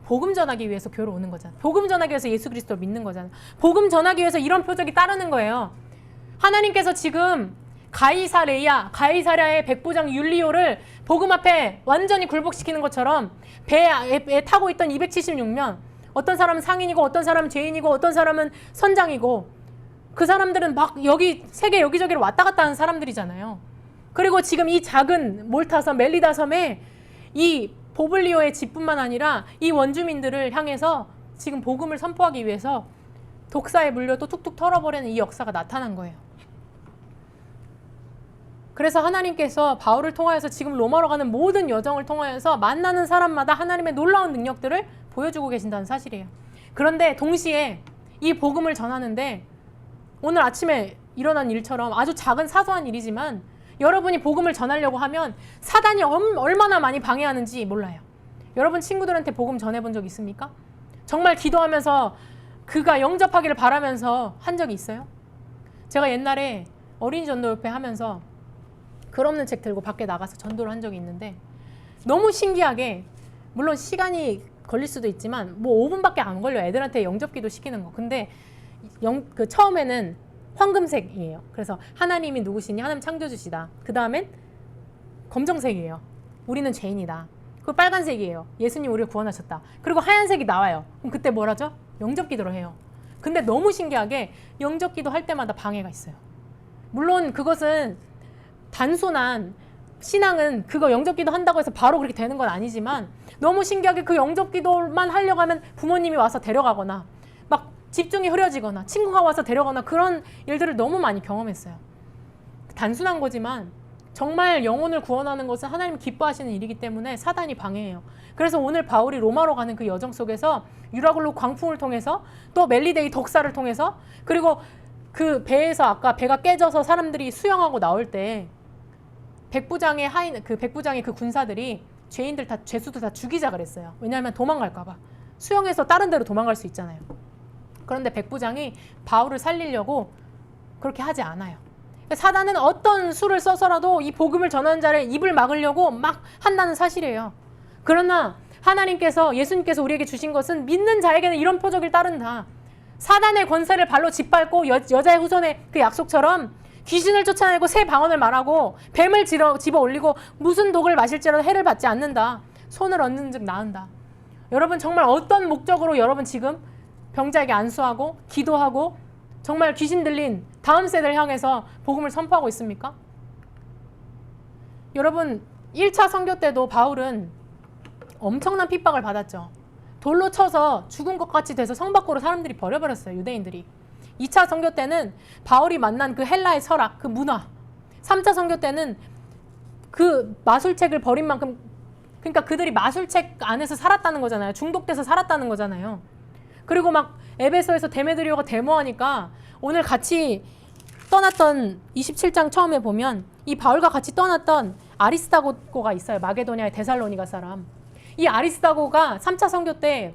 복음 전하기 위해서 교회로 오는 거잖아요. 복음 전하기 위해서 예수 그리스도를 믿는 거잖아요. 복음 전하기 위해서 이런 표적이 따르는 거예요. 하나님께서 지금 가이사랴의 백부장 율리오를 복음 앞에 완전히 굴복시키는 것처럼 배에 타고 있던 276명, 어떤 사람은 상인이고 어떤 사람은 죄인이고 어떤 사람은 선장이고, 그 사람들은 막 세계 여기저기로 왔다 갔다 하는 사람들이잖아요. 그리고 지금 이 작은 몰타 섬, 멜리다 섬에 이 보블리오의 집뿐만 아니라 이 원주민들을 향해서 지금 복음을 선포하기 위해서 독사에 물려 또 툭툭 털어버리는 이 역사가 나타난 거예요. 그래서 하나님께서 바울을 통하여서 지금 로마로 가는 모든 여정을 통하여서 만나는 사람마다 하나님의 놀라운 능력들을 보여주고 계신다는 사실이에요. 그런데 동시에 이 복음을 전하는데 오늘 아침에 일어난 일처럼 아주 작은 사소한 일이지만 여러분이 복음을 전하려고 하면 사단이 얼마나 많이 방해하는지 몰라요. 여러분 친구들한테 복음 전해본 적 있습니까? 정말 기도하면서 그가 영접하기를 바라면서 한 적이 있어요? 제가 옛날에 어린이 전도협회 하면서 글 없는 책 들고 밖에 나가서 전도를 한 적이 있는데 너무 신기하게, 물론 시간이 걸릴 수도 있지만 뭐 5분밖에 안 걸려요. 애들한테 영접기도 시키는 거. 근데 처음에는 황금색이에요. 그래서 하나님이 누구시니? 하나님 창조주시다. 그 다음엔 검정색이에요. 우리는 죄인이다. 그리고 빨간색이에요. 예수님 우리를 구원하셨다. 그리고 하얀색이 나와요. 그럼 그때 뭘 하죠? 영접기도를 해요. 근데 너무 신기하게 영접기도 할 때마다 방해가 있어요. 물론 그것은 단순한 신앙은 그거 영접기도 한다고 해서 바로 그렇게 되는 건 아니지만 너무 신기하게 그 영접기도만 하려고 하면 부모님이 와서 데려가거나 막 집중이 흐려지거나 친구가 와서 데려가거나 그런 일들을 너무 많이 경험했어요. 단순한 거지만 정말 영혼을 구원하는 것은 하나님 기뻐하시는 일이기 때문에 사단이 방해해요. 그래서 오늘 바울이 로마로 가는 그 여정 속에서 유라굴로 광풍을 통해서 또 멜리데이 독사를 통해서 그리고 그 배에서 아까 배가 깨져서 사람들이 수영하고 나올 때 백부장의 그 군사들이 죄수들 다 죽이자 그랬어요. 왜냐하면 도망갈까봐. 수영해서 다른 데로 도망갈 수 있잖아요. 그런데 백부장이 바울을 살리려고 그렇게 하지 않아요. 사단은 어떤 수를 써서라도 이 복음을 전하는 자를 입을 막으려고 막 한다는 사실이에요. 그러나 예수님께서 우리에게 주신 것은 믿는 자에게는 이런 표적을 따른다. 사단의 권세를 발로 짓밟고 여자의 후손의 그 약속처럼 귀신을 쫓아내고 새 방언을 말하고 뱀을 집어 올리고 무슨 독을 마실지라도 해를 받지 않는다. 손을 얹는 즉 나은다. 여러분 정말 어떤 목적으로 여러분 지금 병자에게 안수하고 기도하고 정말 귀신 들린 다음 세대를 향해서 복음을 선포하고 있습니까? 여러분 1차 선교 때도 바울은 엄청난 핍박을 받았죠. 돌로 쳐서 죽은 것 같이 돼서 성 밖으로 사람들이 버려버렸어요. 유대인들이. 2차 선교 때는 바울이 만난 그 헬라의 철학, 그 문화. 3차 선교 때는 그 마술책을 버린 만큼, 그러니까 그들이 마술책 안에서 살았다는 거잖아요. 중독돼서 살았다는 거잖아요. 그리고 막 에베소에서 데메드리오가 데모하니까 오늘 같이 떠났던 27장 처음에 보면 이 바울과 같이 떠났던 아리스다고가 있어요. 마게도냐의 데살로니가 사람. 이 아리스다고가 3차 선교 때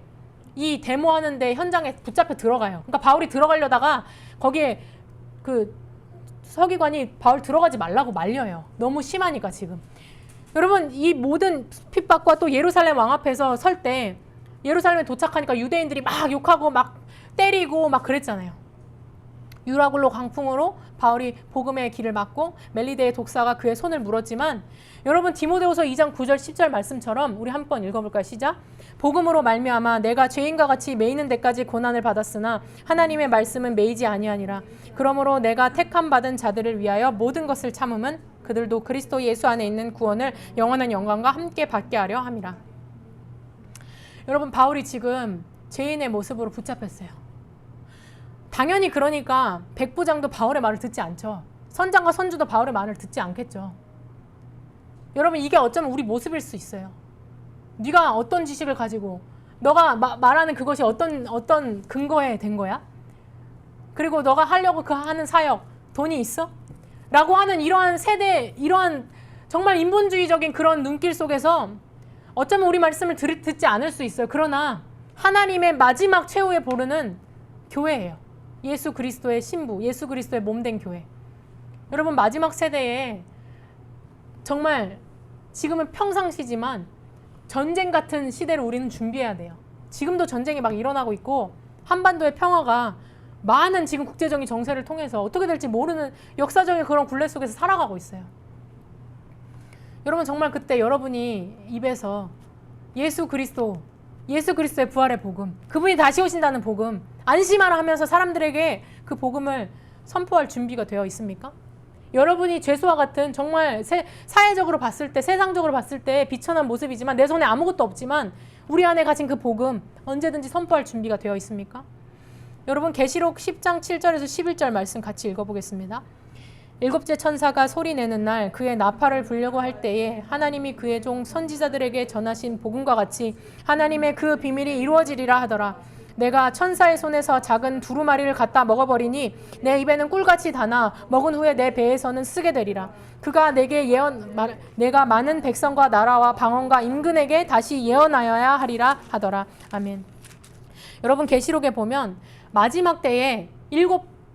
이 데모하는데 현장에 붙잡혀 들어가요. 그러니까 바울이 들어가려다가 거기에 그 서기관이 바울 들어가지 말라고 말려요. 너무 심하니까 지금. 여러분 이 모든 핍박과 또 예루살렘 왕 앞에서 설 때 예루살렘에 도착하니까 유대인들이 막 욕하고 막 때리고 막 그랬잖아요. 유라굴로 광풍으로 바울이 복음의 길을 막고 멜리데의 독사가 그의 손을 물었지만, 여러분 디모데후서 2장 9절 10절 말씀처럼 우리 한번 읽어볼까요? 시작. 복음으로 말미암아 내가 죄인과 같이 매이는 데까지 고난을 받았으나 하나님의 말씀은 매이지 아니하니라. 그러므로 내가 택함 받은 자들을 위하여 모든 것을 참음은 그들도 그리스도 예수 안에 있는 구원을 영원한 영광과 함께 받게 하려 함이라. 여러분, 바울이 지금 죄인의 모습으로 붙잡혔어요. 당연히 그러니까 백부장도 바울의 말을 듣지 않죠. 선장과 선주도 바울의 말을 듣지 않겠죠. 여러분, 이게 어쩌면 우리 모습일 수 있어요. 네가 어떤 지식을 가지고 너가 말하는 그것이 어떤 근거에 된 거야? 그리고 너가 하려고 하는 사역 돈이 있어? 라고 하는 이러한 세대, 이러한 정말 인본주의적인 그런 눈길 속에서 어쩌면 우리 말씀을 듣지 않을 수 있어요. 그러나 하나님의 마지막 최후의 보루는 교회예요. 예수 그리스도의 신부, 예수 그리스도의 몸된 교회. 여러분, 마지막 세대에 정말 지금은 평상시지만 전쟁 같은 시대를 우리는 준비해야 돼요. 지금도 전쟁이 막 일어나고 있고 한반도의 평화가 많은 지금 국제적인 정세를 통해서 어떻게 될지 모르는 역사적인 그런 굴레 속에서 살아가고 있어요. 여러분, 정말 그때 여러분이 입에서 예수 그리스도의 부활의 복음, 그분이 다시 오신다는 복음, 안심하라 하면서 사람들에게 그 복음을 선포할 준비가 되어 있습니까? 여러분이 죄수와 같은 정말 사회적으로 봤을 때, 세상적으로 봤을 때 비천한 모습이지만 내 손에 아무것도 없지만 우리 안에 가진 그 복음 언제든지 선포할 준비가 되어 있습니까? 여러분, 계시록 10장 7절에서 11절 말씀 같이 읽어보겠습니다. 일곱째 천사가 소리내는 날 그의 나팔을 불려고 할 때에 하나님이 그의 종 선지자들에게 전하신 복음과 같이 하나님의 그 비밀이 이루어지리라 하더라. 내가 천사의 손에서 작은 두루마리를 갖다 먹어버리니 내 입에는 꿀같이 다나 먹은 후에 내 배에서는 쓰게 되리라. 그가 내가 많은 백성과 나라와 방언과 임금에게 다시 예언하여야 하리라 하더라. 아멘. 여러분, 계시록에 보면 마지막 때에 7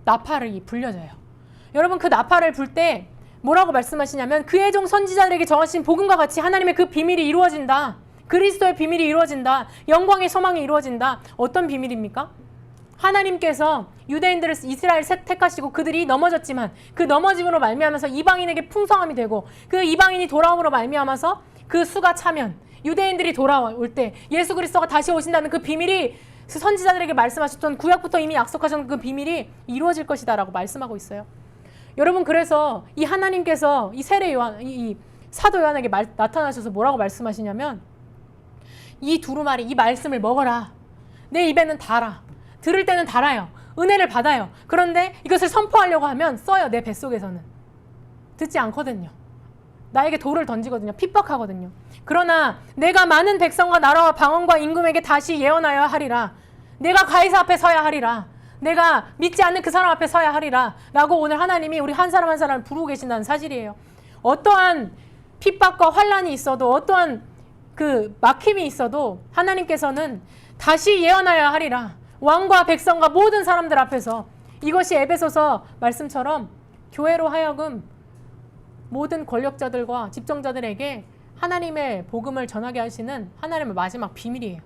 나팔이 불려져요. 여러분, 그 나팔을 불 때 뭐라고 말씀하시냐면 그의 종 선지자들에게 정하신 복음과 같이 하나님의 그 비밀이 이루어진다. 그리스도의 비밀이 이루어진다. 영광의 소망이 이루어진다. 어떤 비밀입니까? 하나님께서 유대인들을 이스라엘 택하시고 그들이 넘어졌지만 그 넘어짐으로 말미암아서 이방인에게 풍성함이 되고 그 이방인이 돌아옴으로 말미암아서 그 수가 차면 유대인들이 돌아올 때 예수 그리스도가 다시 오신다는 그 비밀이 선지자들에게 말씀하셨던 구약부터 이미 약속하셨던 그 비밀이 이루어질 것이다 라고 말씀하고 있어요. 여러분, 그래서 이 하나님께서 이 세례 요한, 이 사도 요한에게 나타나셔서 뭐라고 말씀하시냐면 이 두루마리, 이 말씀을 먹어라. 내 입에는 달아. 들을 때는 달아요. 은혜를 받아요. 그런데 이것을 선포하려고 하면 써요. 내 뱃속에서는. 듣지 않거든요. 나에게 돌을 던지거든요. 핍박하거든요. 그러나 내가 많은 백성과 나라와 방언과 임금에게 다시 예언하여 하리라. 내가 가이사 앞에 서야 하리라. 내가 믿지 않는 그 사람 앞에 서야 하리라. 라고 오늘 하나님이 우리 한 사람 한 사람을 부르고 계신다는 사실이에요. 어떠한 핍박과 환난이 있어도 어떠한 그 막힘이 있어도 하나님께서는 다시 예언하여야 하리라. 왕과 백성과 모든 사람들 앞에서. 이것이 에베소서 말씀처럼 교회로 하여금 모든 권력자들과 집정자들에게 하나님의 복음을 전하게 하시는 하나님의 마지막 비밀이에요.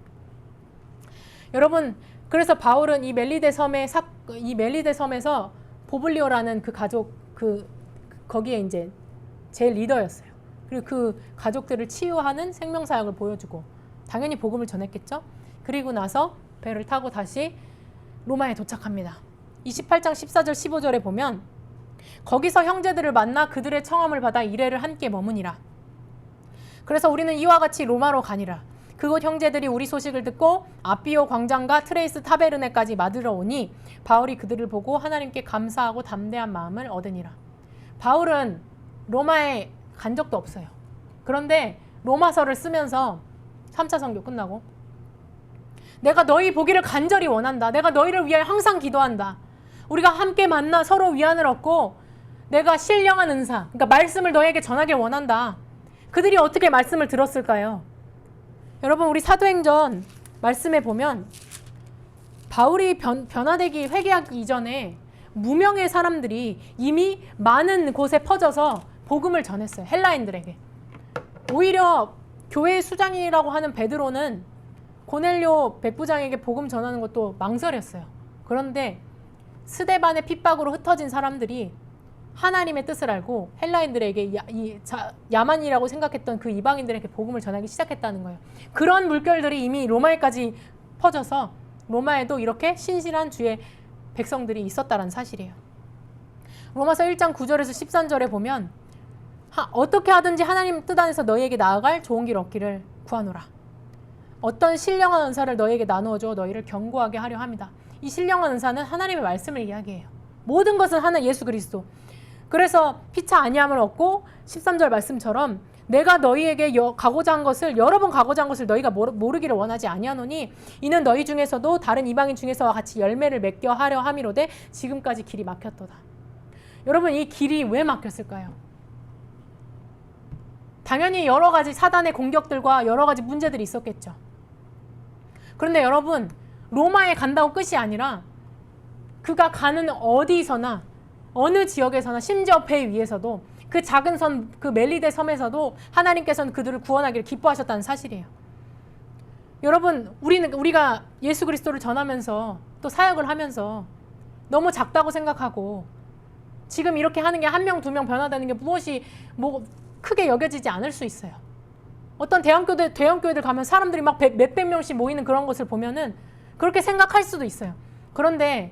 여러분, 그래서 바울은 이 멜리데 섬에서 보블리오라는 그 가족, 거기에 이제 제일 리더였어요. 그리고 그 가족들을 치유하는 생명사역을 보여주고 당연히 복음을 전했겠죠. 그리고 나서 배를 타고 다시 로마에 도착합니다. 28장 14절 15절에 보면 거기서 형제들을 만나 그들의 청함을 받아 이레를 함께 머무니라. 그래서 우리는 이와 같이 로마로 가니라. 그곳 형제들이 우리 소식을 듣고 아비오 광장과 트레이스 타베르네까지 맞으러 오니 바울이 그들을 보고 하나님께 감사하고 담대한 마음을 얻으니라. 바울은 로마에 간 적도 없어요. 그런데 로마서를 쓰면서 3차 선교 끝나고 내가 너희 보기를 간절히 원한다. 내가 너희를 위하여 항상 기도한다. 우리가 함께 만나 서로 위안을 얻고 내가 신령한 은사, 그러니까 말씀을 너희에게 전하길 원한다. 그들이 어떻게 말씀을 들었을까요? 여러분, 우리 사도행전 말씀에 보면 바울이 변화되기 회개하기 이전에 무명의 사람들이 이미 많은 곳에 퍼져서 복음을 전했어요. 헬라인들에게. 오히려 교회의 수장이라고 하는 베드로는 고넬료 백부장에게 복음 전하는 것도 망설였어요. 그런데 스데반의 핍박으로 흩어진 사람들이 하나님의 뜻을 알고 헬라인들에게 야만이라고 생각했던 그 이방인들에게 복음을 전하기 시작했다는 거예요. 그런 물결들이 이미 로마에까지 퍼져서 로마에도 이렇게 신실한 주의 백성들이 있었다는 사실이에요. 로마서 1장 9절에서 13절에 보면 어떻게 하든지 하나님 뜻 안에서 너희에게 나아갈 좋은 길 얻기를 구하노라. 어떤 신령한 은사를 너희에게 나누어줘 너희를 견고하게 하려 합니다. 이 신령한 은사는 하나님의 말씀을 이야기해요. 모든 것은 하나 예수 그리스도. 그래서 피차 아니함을 얻고 13절 말씀처럼 내가 너희에게 가고자 한 것을 여러 번 가고자 한 것을 너희가 모르기를 원하지 아니하노니 이는 너희 중에서도 다른 이방인 중에서와 같이 열매를 맺게 하려 함이로되 지금까지 길이 막혔도다. 여러분, 이 길이 왜 막혔을까요? 당연히 여러 가지 사단의 공격들과 여러 가지 문제들이 있었겠죠. 그런데 여러분, 로마에 간다고 끝이 아니라 그가 가는 어디서나 어느 지역에서나 심지어 배 위에서도 그 작은 섬, 그 멜리데 섬에서도 하나님께서는 그들을 구원하기를 기뻐하셨다는 사실이에요. 여러분, 우리가 예수 그리스도를 전하면서 또 사역을 하면서 너무 작다고 생각하고 지금 이렇게 하는 게 한 명, 두 명 변화되는 게 무엇이 크게 여겨지지 않을 수 있어요. 어떤 대형 교회들 가면 사람들이 막 몇백 명씩 모이는 그런 것을 보면은 그렇게 생각할 수도 있어요. 그런데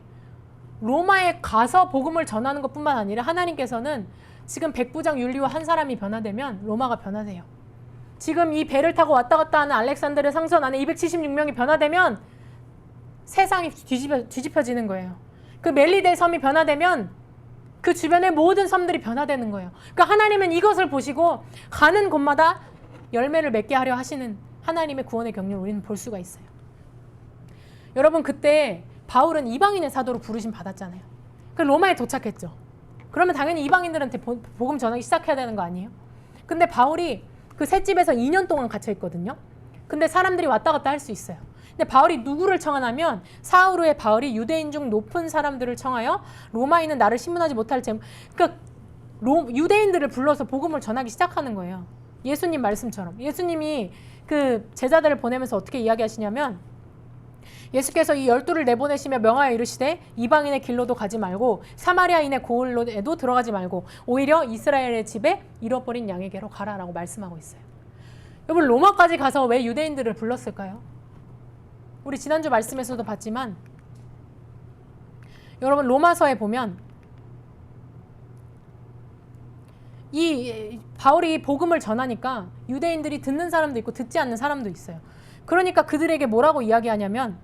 로마에 가서 복음을 전하는 것뿐만 아니라 하나님께서는 지금 백부장 율리오 한 사람이 변화되면 로마가 변화돼요. 지금 이 배를 타고 왔다 갔다 하는 알렉산드르 상선 안에 276명이 변화되면 세상이 뒤집혀지는 거예요. 그 멜리데 섬이 변화되면 그 주변의 모든 섬들이 변화되는 거예요. 그러니까 하나님은 이것을 보시고 가는 곳마다 열매를 맺게 하려 하시는 하나님의 구원의 경륜을 우리는 볼 수가 있어요. 여러분, 그때 바울은 이방인의 사도로 부르심 받았잖아요. 그 로마에 도착했죠. 그러면 당연히 이방인들한테 복음 전하기 시작해야 되는 거 아니에요? 근데 바울이 그 셋집에서 2년 동안 갇혀 있거든요. 근데 사람들이 왔다 갔다 할 수 있어요. 근데 바울이 누구를 청하냐면 사울 후에 바울이 유대인 중 높은 사람들을 청하여 로마인은 나를 신문하지 못할 그러니까 유대인들을 불러서 복음을 전하기 시작하는 거예요. 예수님 말씀처럼. 예수님이 그 제자들을 보내면서 어떻게 이야기하시냐면 예수께서 이 12를 내보내시며 명하여 이르시되 이방인의 길로도 가지 말고 사마리아인의 고을로에도 들어가지 말고 오히려 이스라엘의 집에 잃어버린 양에게로 가라라고 말씀하고 있어요. 여러분, 로마까지 가서 왜 유대인들을 불렀을까요? 우리 지난주 말씀에서도 봤지만 여러분, 로마서에 보면 이 바울이 복음을 전하니까 유대인들이 듣는 사람도 있고 듣지 않는 사람도 있어요. 그러니까 그들에게 뭐라고 이야기하냐면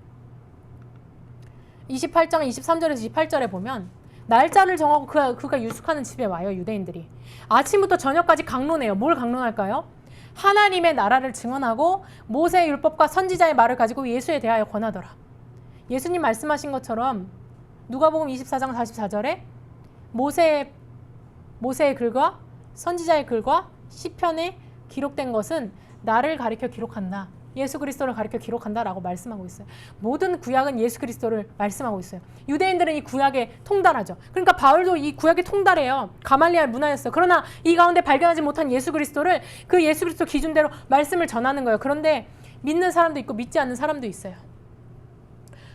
28장 23절에서 28절에 보면 날짜를 정하고 그가 유숙하는 집에 와요. 유대인들이 아침부터 저녁까지 강론해요. 뭘 강론할까요? 하나님의 나라를 증언하고 모세의 율법과 선지자의 말을 가지고 예수에 대하여 권하더라. 예수님 말씀하신 것처럼 누가복음 24장 44절에 모세의 글과 선지자의 글과 시편에 기록된 것은 나를 가리켜 기록한다. 예수 그리스도를 가리켜 기록한다라고 말씀하고 있어요. 모든 구약은 예수 그리스도를 말씀하고 있어요. 유대인들은 이 구약에 통달하죠. 그러니까 바울도 이 구약에 통달해요. 가말리알 문화였어요. 그러나 이 가운데 발견하지 못한 예수 그리스도를 그 예수 그리스도 기준대로 말씀을 전하는 거예요. 그런데 믿는 사람도 있고 믿지 않는 사람도 있어요.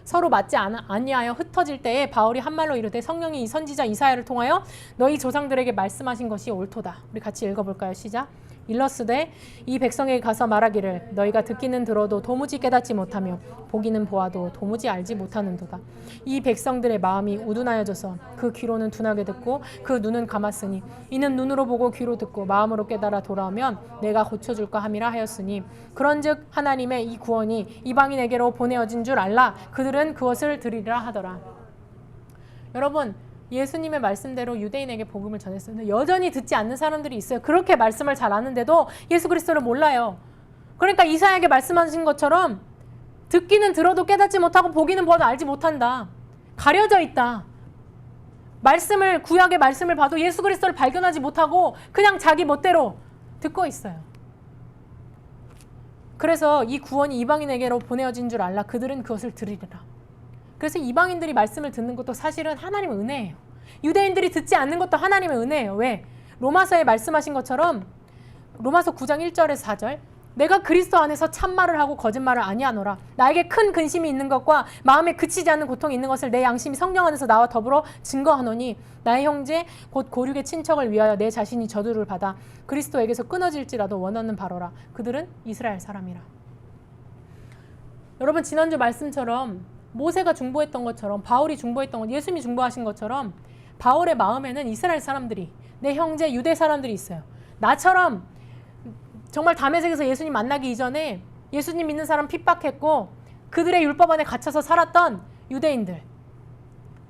서로 맞지 아니하여 흩어질 때에 바울이 한 말로 이르되 성령이 이 선지자 이사야를 통하여 너희 조상들에게 말씀하신 것이 옳도다. 우리 같이 읽어볼까요? 시작. 일러스되 이 백성에게 가서 말하기를 너희가 듣기는 들어도 도무지 깨닫지 못하며 보기는 보아도 도무지 알지 못하는도다. 이 백성들의 마음이 우둔하여져서 그 귀로는 둔하게 듣고 그 눈은 감았으니 이는 눈으로 보고 귀로 듣고 마음으로 깨달아 돌아오면 내가 고쳐줄까 함이라 하였으니 그런즉 하나님의 이 구원이 이방인에게로 보내어진 줄 알라. 그들은 그것을 들으리라 하더라. 여러분, 예수님의 말씀대로 유대인에게 복음을 전했었는데 여전히 듣지 않는 사람들이 있어요. 그렇게 말씀을 잘 아는데도 예수 그리스도를 몰라요. 그러니까 이사야에게 말씀하신 것처럼 듣기는 들어도 깨닫지 못하고 보기는 보아도 알지 못한다. 가려져 있다. 구약의 말씀을 봐도 예수 그리스도를 발견하지 못하고 그냥 자기 멋대로 듣고 있어요. 그래서 이 구원이 이방인에게로 보내어진 줄 알라. 그들은 그것을 들으리라. 그래서 이방인들이 말씀을 듣는 것도 사실은 하나님의 은혜예요. 유대인들이 듣지 않는 것도 하나님의 은혜예요. 왜? 로마서에 말씀하신 것처럼 로마서 9장 1절에서 4절 내가 그리스도 안에서 참말을 하고 거짓말을 아니하노라. 나에게 큰 근심이 있는 것과 마음에 그치지 않는 고통이 있는 것을 내 양심이 성령 안에서 나와 더불어 증거하노니 나의 형제 곧 고륙의 친척을 위하여 내 자신이 저주를 받아 그리스도에게서 끊어질지라도 원하는 바로라. 그들은 이스라엘 사람이라. 여러분, 지난주 말씀처럼 모세가 중보했던 것처럼, 바울이 중보했던 것, 예수님이 중보하신 것처럼 바울의 마음에는 이스라엘 사람들이, 내 형제 유대 사람들이 있어요. 나처럼 정말 다메섹에서 예수님 만나기 이전에 예수님 믿는 사람 핍박했고 그들의 율법 안에 갇혀서 살았던 유대인들.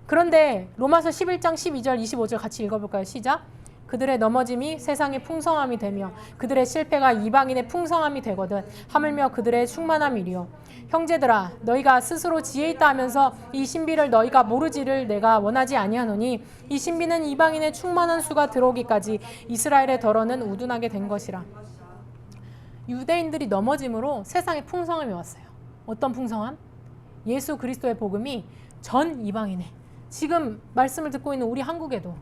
그런데 로마서 11장 12절 25절 같이 읽어볼까요? 시작. 그들의 넘어짐이 세상의 풍성함이 되며 그들의 실패가 이방인의 풍성함이 되거든 하물며 그들의 충만함이리요. 형제들아, 너희가 스스로 지혜 있다 하면서 이 신비를 너희가 모르지를 내가 원하지 아니하노니 이 신비는 이방인의 충만한 수가 들어오기까지 이스라엘의 덜어는 우둔하게 된 것이라. 유대인들이 넘어짐으로 세상에 풍성함이 왔어요. 어떤 풍성함? 예수 그리스도의 복음이 전 이방인에, 지금 말씀을 듣고 있는 우리 한국에도.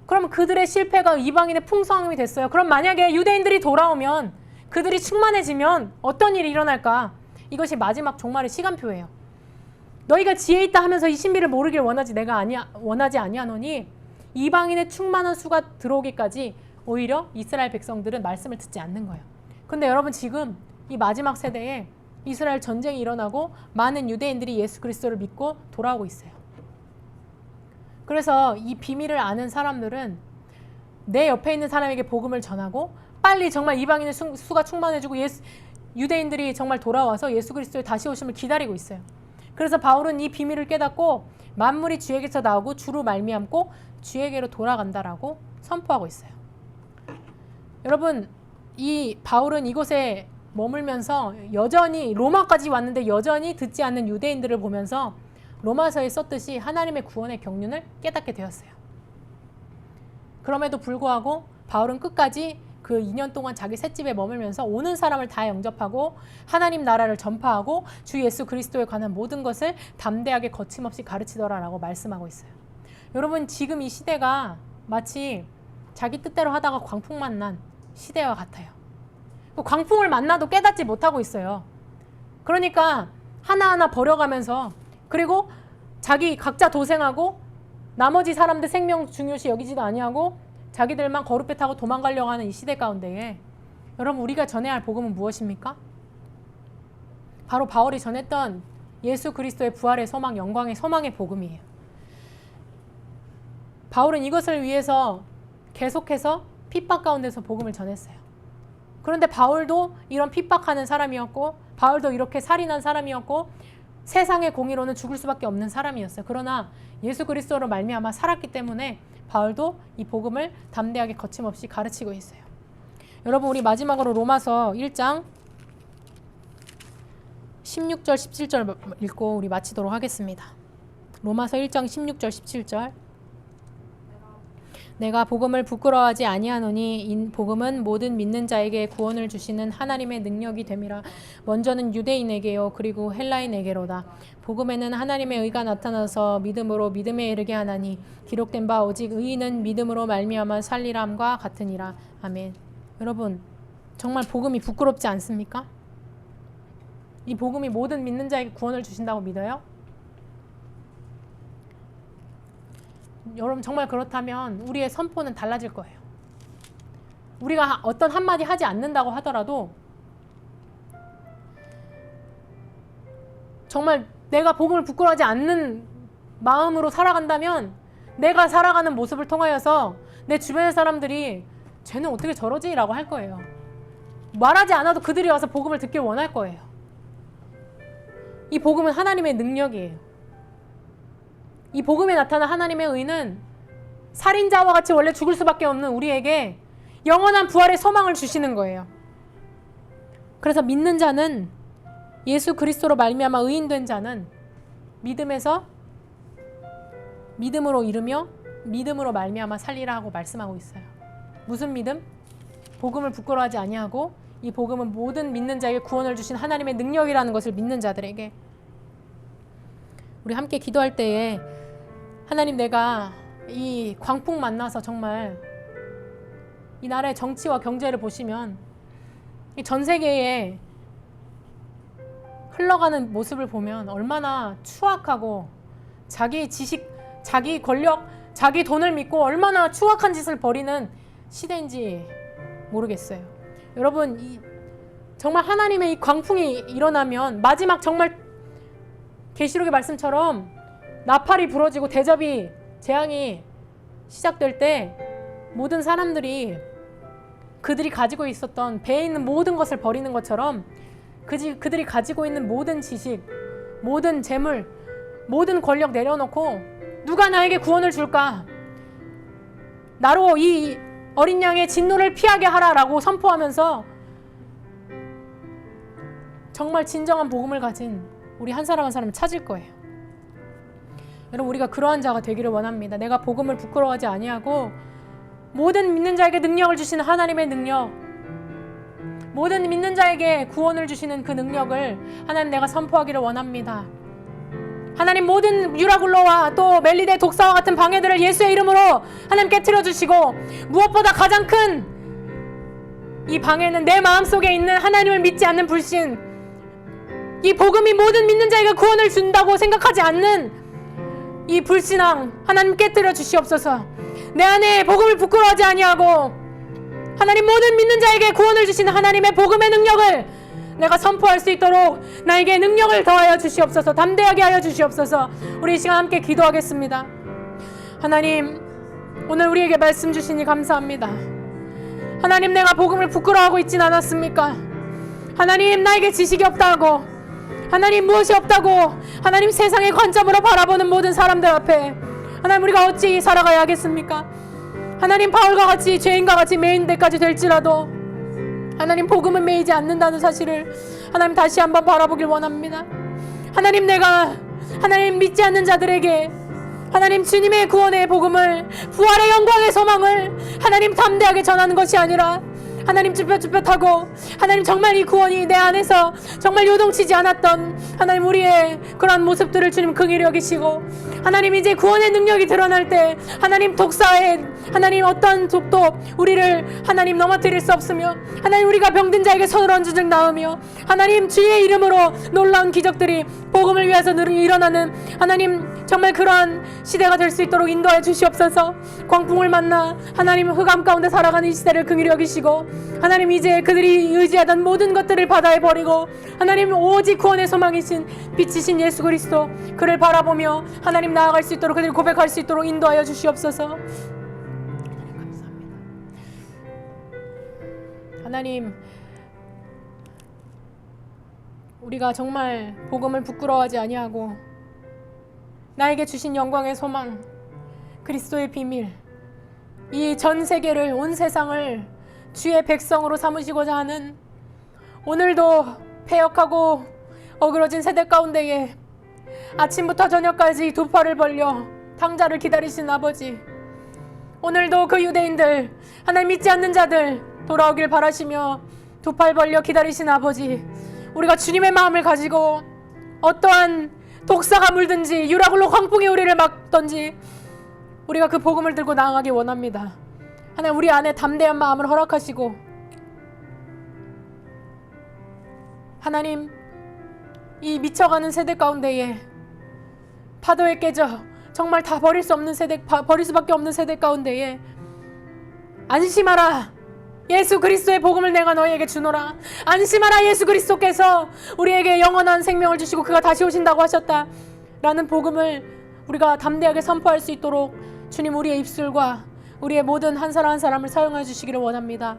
그럼 그들의 실패가 이방인의 풍성함이 됐어요. 그럼 만약에 유대인들이 돌아오면, 그들이 충만해지면 어떤 일이 일어날까? 이것이 마지막 종말의 시간표예요. 너희가 지혜 있다 하면서 이 신비를 모르길 원하지 아니하노니 이방인의 충만한 수가 들어오기까지 오히려 이스라엘 백성들은 말씀을 듣지 않는 거예요. 근데 여러분, 지금 이 마지막 세대에 이스라엘 전쟁이 일어나고 많은 유대인들이 예수 그리스도를 믿고 돌아오고 있어요. 그래서 이 비밀을 아는 사람들은 내 옆에 있는 사람에게 복음을 전하고 빨리 정말 이방인의 수가 충만해지고 유대인들이 정말 돌아와서 예수 그리스도의 다시 오심을 기다리고 있어요. 그래서 바울은 이 비밀을 깨닫고 만물이 주에게서 나오고 주로 말미암고 주에게로 돌아간다라고 선포하고 있어요. 여러분, 이 바울은 이곳에 머물면서 여전히 로마까지 왔는데 여전히 듣지 않는 유대인들을 보면서 로마서에 썼듯이 하나님의 구원의 경륜을 깨닫게 되었어요. 그럼에도 불구하고 바울은 끝까지 그 2년 동안 자기 셋집에 머물면서 오는 사람을 다 영접하고 하나님 나라를 전파하고 주 예수 그리스도에 관한 모든 것을 담대하게 거침없이 가르치더라라고 말씀하고 있어요. 여러분, 지금 이 시대가 마치 자기 뜻대로 하다가 광풍 만난 시대와 같아요. 광풍을 만나도 깨닫지 못하고 있어요. 그러니까 하나하나 버려가면서, 그리고 자기 각자 도생하고 나머지 사람들 생명 중요시 여기지도 아니하고 자기들만 거룩배 타고 도망가려고 하는 이 시대 가운데에 여러분, 우리가 전해야 할 복음은 무엇입니까? 바로 바울이 전했던 예수 그리스도의 부활의 소망, 영광의 소망의 복음이에요. 바울은 이것을 위해서 계속해서 핍박 가운데서 복음을 전했어요. 그런데 바울도 이런 핍박하는 사람이었고, 바울도 이렇게 살인한 사람이었고, 세상의 공의로는 죽을 수밖에 없는 사람이었어요. 그러나 예수 그리스도로 말미암아 살았기 때문에 바울도 이 복음을 담대하게 거침없이 가르치고 있어요. 여러분, 우리 마지막으로 로마서 1장 16절 17절 읽고 우리 마치도록 하겠습니다. 로마서 1장 16절 17절. 내가 복음을 부끄러워하지 아니하노니 이 복음은 모든 믿는 자에게 구원을 주시는 하나님의 능력이 됨이라. 먼저는 유대인에게요 그리고 헬라인에게로다. 복음에는 하나님의 의가 나타나서 믿음으로 믿음에 이르게 하나니 기록된 바 오직 의인은 믿음으로 말미암아 살리람과 같으니라. 아멘. 여러분, 정말 복음이 부끄럽지 않습니까? 이 복음이 모든 믿는 자에게 구원을 주신다고 믿어요? 여러분, 정말 그렇다면 우리의 선포는 달라질 거예요. 우리가 어떤 한마디 하지 않는다고 하더라도 정말 내가 복음을 부끄러워하지 않는 마음으로 살아간다면 내가 살아가는 모습을 통하여서 내 주변의 사람들이 쟤는 어떻게 저러지? 라고 할 거예요. 말하지 않아도 그들이 와서 복음을 듣길 원할 거예요. 이 복음은 하나님의 능력이에요. 이 복음에 나타난 하나님의 의는 살인자와 같이 원래 죽을 수밖에 없는 우리에게 영원한 부활의 소망을 주시는 거예요. 그래서 믿는 자는, 예수 그리스도로 말미암아 의인된 자는 믿음에서 믿음으로 이르며 믿음으로 말미암아 살리라 하고 말씀하고 있어요. 무슨 믿음? 복음을 부끄러워하지 아니하고 이 복음은 모든 믿는 자에게 구원을 주신 하나님의 능력이라는 것을 믿는 자들에게. 우리 함께 기도할 때에 하나님, 내가 이 광풍 만나서 정말 이 나라의 정치와 경제를 보시면 이 전 세계에 흘러가는 모습을 보면 얼마나 추악하고 자기 지식, 자기 권력, 자기 돈을 믿고 얼마나 추악한 짓을 벌이는 시대인지 모르겠어요. 여러분, 정말 하나님의 이 광풍이 일어나면 마지막 정말 계시록의 말씀처럼 나팔이 부러지고 대접이 재앙이 시작될 때 모든 사람들이 그들이 가지고 있었던 배에 있는 모든 것을 버리는 것처럼 그들이 가지고 있는 모든 지식, 모든 재물, 모든 권력 내려놓고 누가 나에게 구원을 줄까? 나로 이 어린 양의 진노를 피하게 하라라고 선포하면서 정말 진정한 복음을 가진 우리 한 사람 한 사람을 찾을 거예요. 여러분, 우리가 그러한 자가 되기를 원합니다. 내가 복음을 부끄러워하지 아니하고 모든 믿는 자에게 능력을 주시는 하나님의 능력, 모든 믿는 자에게 구원을 주시는 그 능력을 하나님 내가 선포하기를 원합니다. 하나님 모든 유라굴로와 또 멜리데 독사와 같은 방해들을 예수의 이름으로 하나님 깨트려 주시고 무엇보다 가장 큰 이 방해는 내 마음속에 있는 하나님을 믿지 않는 불신, 이 복음이 모든 믿는 자에게 구원을 준다고 생각하지 않는 이 불신앙 하나님 깨트려 주시옵소서. 내 안에 복음을 부끄러워하지 아니하고 하나님 모든 믿는 자에게 구원을 주시는 하나님의 복음의 능력을 내가 선포할 수 있도록 나에게 능력을 더하여 주시옵소서. 담대하게 하여 주시옵소서. 우리 이 시간 함께 기도하겠습니다. 하나님, 오늘 우리에게 말씀 주시니 감사합니다. 하나님, 내가 복음을 부끄러워하고 있진 않았습니까? 하나님, 나에게 지식이 없다고, 하나님 무엇이 없다고 하나님 세상의 관점으로 바라보는 모든 사람들 앞에 하나님 우리가 어찌 살아가야 하겠습니까? 하나님, 바울과 같이 죄인과 같이 매인 데까지 될지라도 하나님 복음은 매이지 않는다는 사실을 하나님 다시 한번 바라보길 원합니다. 하나님, 내가 하나님 믿지 않는 자들에게 하나님 주님의 구원의 복음을, 부활의 영광의 소망을 하나님 담대하게 전하는 것이 아니라 하나님 쭈뼛쭈뼛하고 하나님 정말 이 구원이 내 안에서 정말 요동치지 않았던 하나님 우리의 그러한 모습들을 주님 긍휼히 여기시고 하나님 이제 구원의 능력이 드러날 때 하나님 독사의 하나님 어떤 독도 우리를 하나님 넘어뜨릴 수 없으며 하나님 우리가 병든 자에게 손을 얹은 나으며 하나님 주의 이름으로 놀라운 기적들이 복음을 위해서 일어나는 하나님 정말 그러한 시대가 될 수 있도록 인도하여 주시옵소서. 광풍을 만나 하나님 흑암 가운데 살아가는 이 시대를 긍휼히 여기시고 하나님 이제 그들이 의지하던 모든 것들을 바다에 버리고 하나님 오직 구원의 소망이신 빛이신 예수 그리스도 그를 바라보며 하나님 나아갈 수 있도록 그들이 고백할 수 있도록 인도하여 주시옵소서. 감사합니다. 하나님, 우리가 정말 복음을 부끄러워하지 아니하고 나에게 주신 영광의 소망, 그리스도의 비밀, 이 전 세계를, 온 세상을 주의 백성으로 삼으시고자 하는 오늘도 패역하고 어그러진 세대 가운데에 아침부터 저녁까지 두 팔을 벌려 탕자를 기다리신 아버지, 오늘도 그 유대인들, 하나님 믿지 않는 자들 돌아오길 바라시며 두 팔 벌려 기다리신 아버지, 우리가 주님의 마음을 가지고 어떠한 독사가 물든지 유라굴로 광풍이 우리를 막던지 우리가 그 복음을 들고 나아가기 원합니다. 하나님 우리 안에 담대한 마음을 허락하시고 하나님 이 미쳐가는 세대 가운데에 파도에 깨져 정말 다 버릴 수 없는 세대, 버릴 수밖에 없는 세대 가운데에 안심하라, 예수 그리스도의 복음을 내가 너희에게 주노라. 안심하라, 예수 그리스도께서 우리에게 영원한 생명을 주시고 그가 다시 오신다고 하셨다 라는 복음을 우리가 담대하게 선포할 수 있도록 주님 우리의 입술과 우리의 모든 한 사람 한 사람을 사용해 주시기를 원합니다.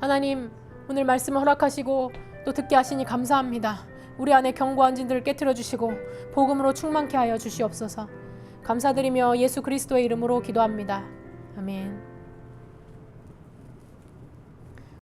하나님 오늘 말씀을 허락하시고 또 듣게 하시니 감사합니다. 우리 안에 견고한 진들을 깨트려 주시고 복음으로 충만케 하여 주시옵소서. 감사드리며 예수 그리스도의 이름으로 기도합니다. 아멘.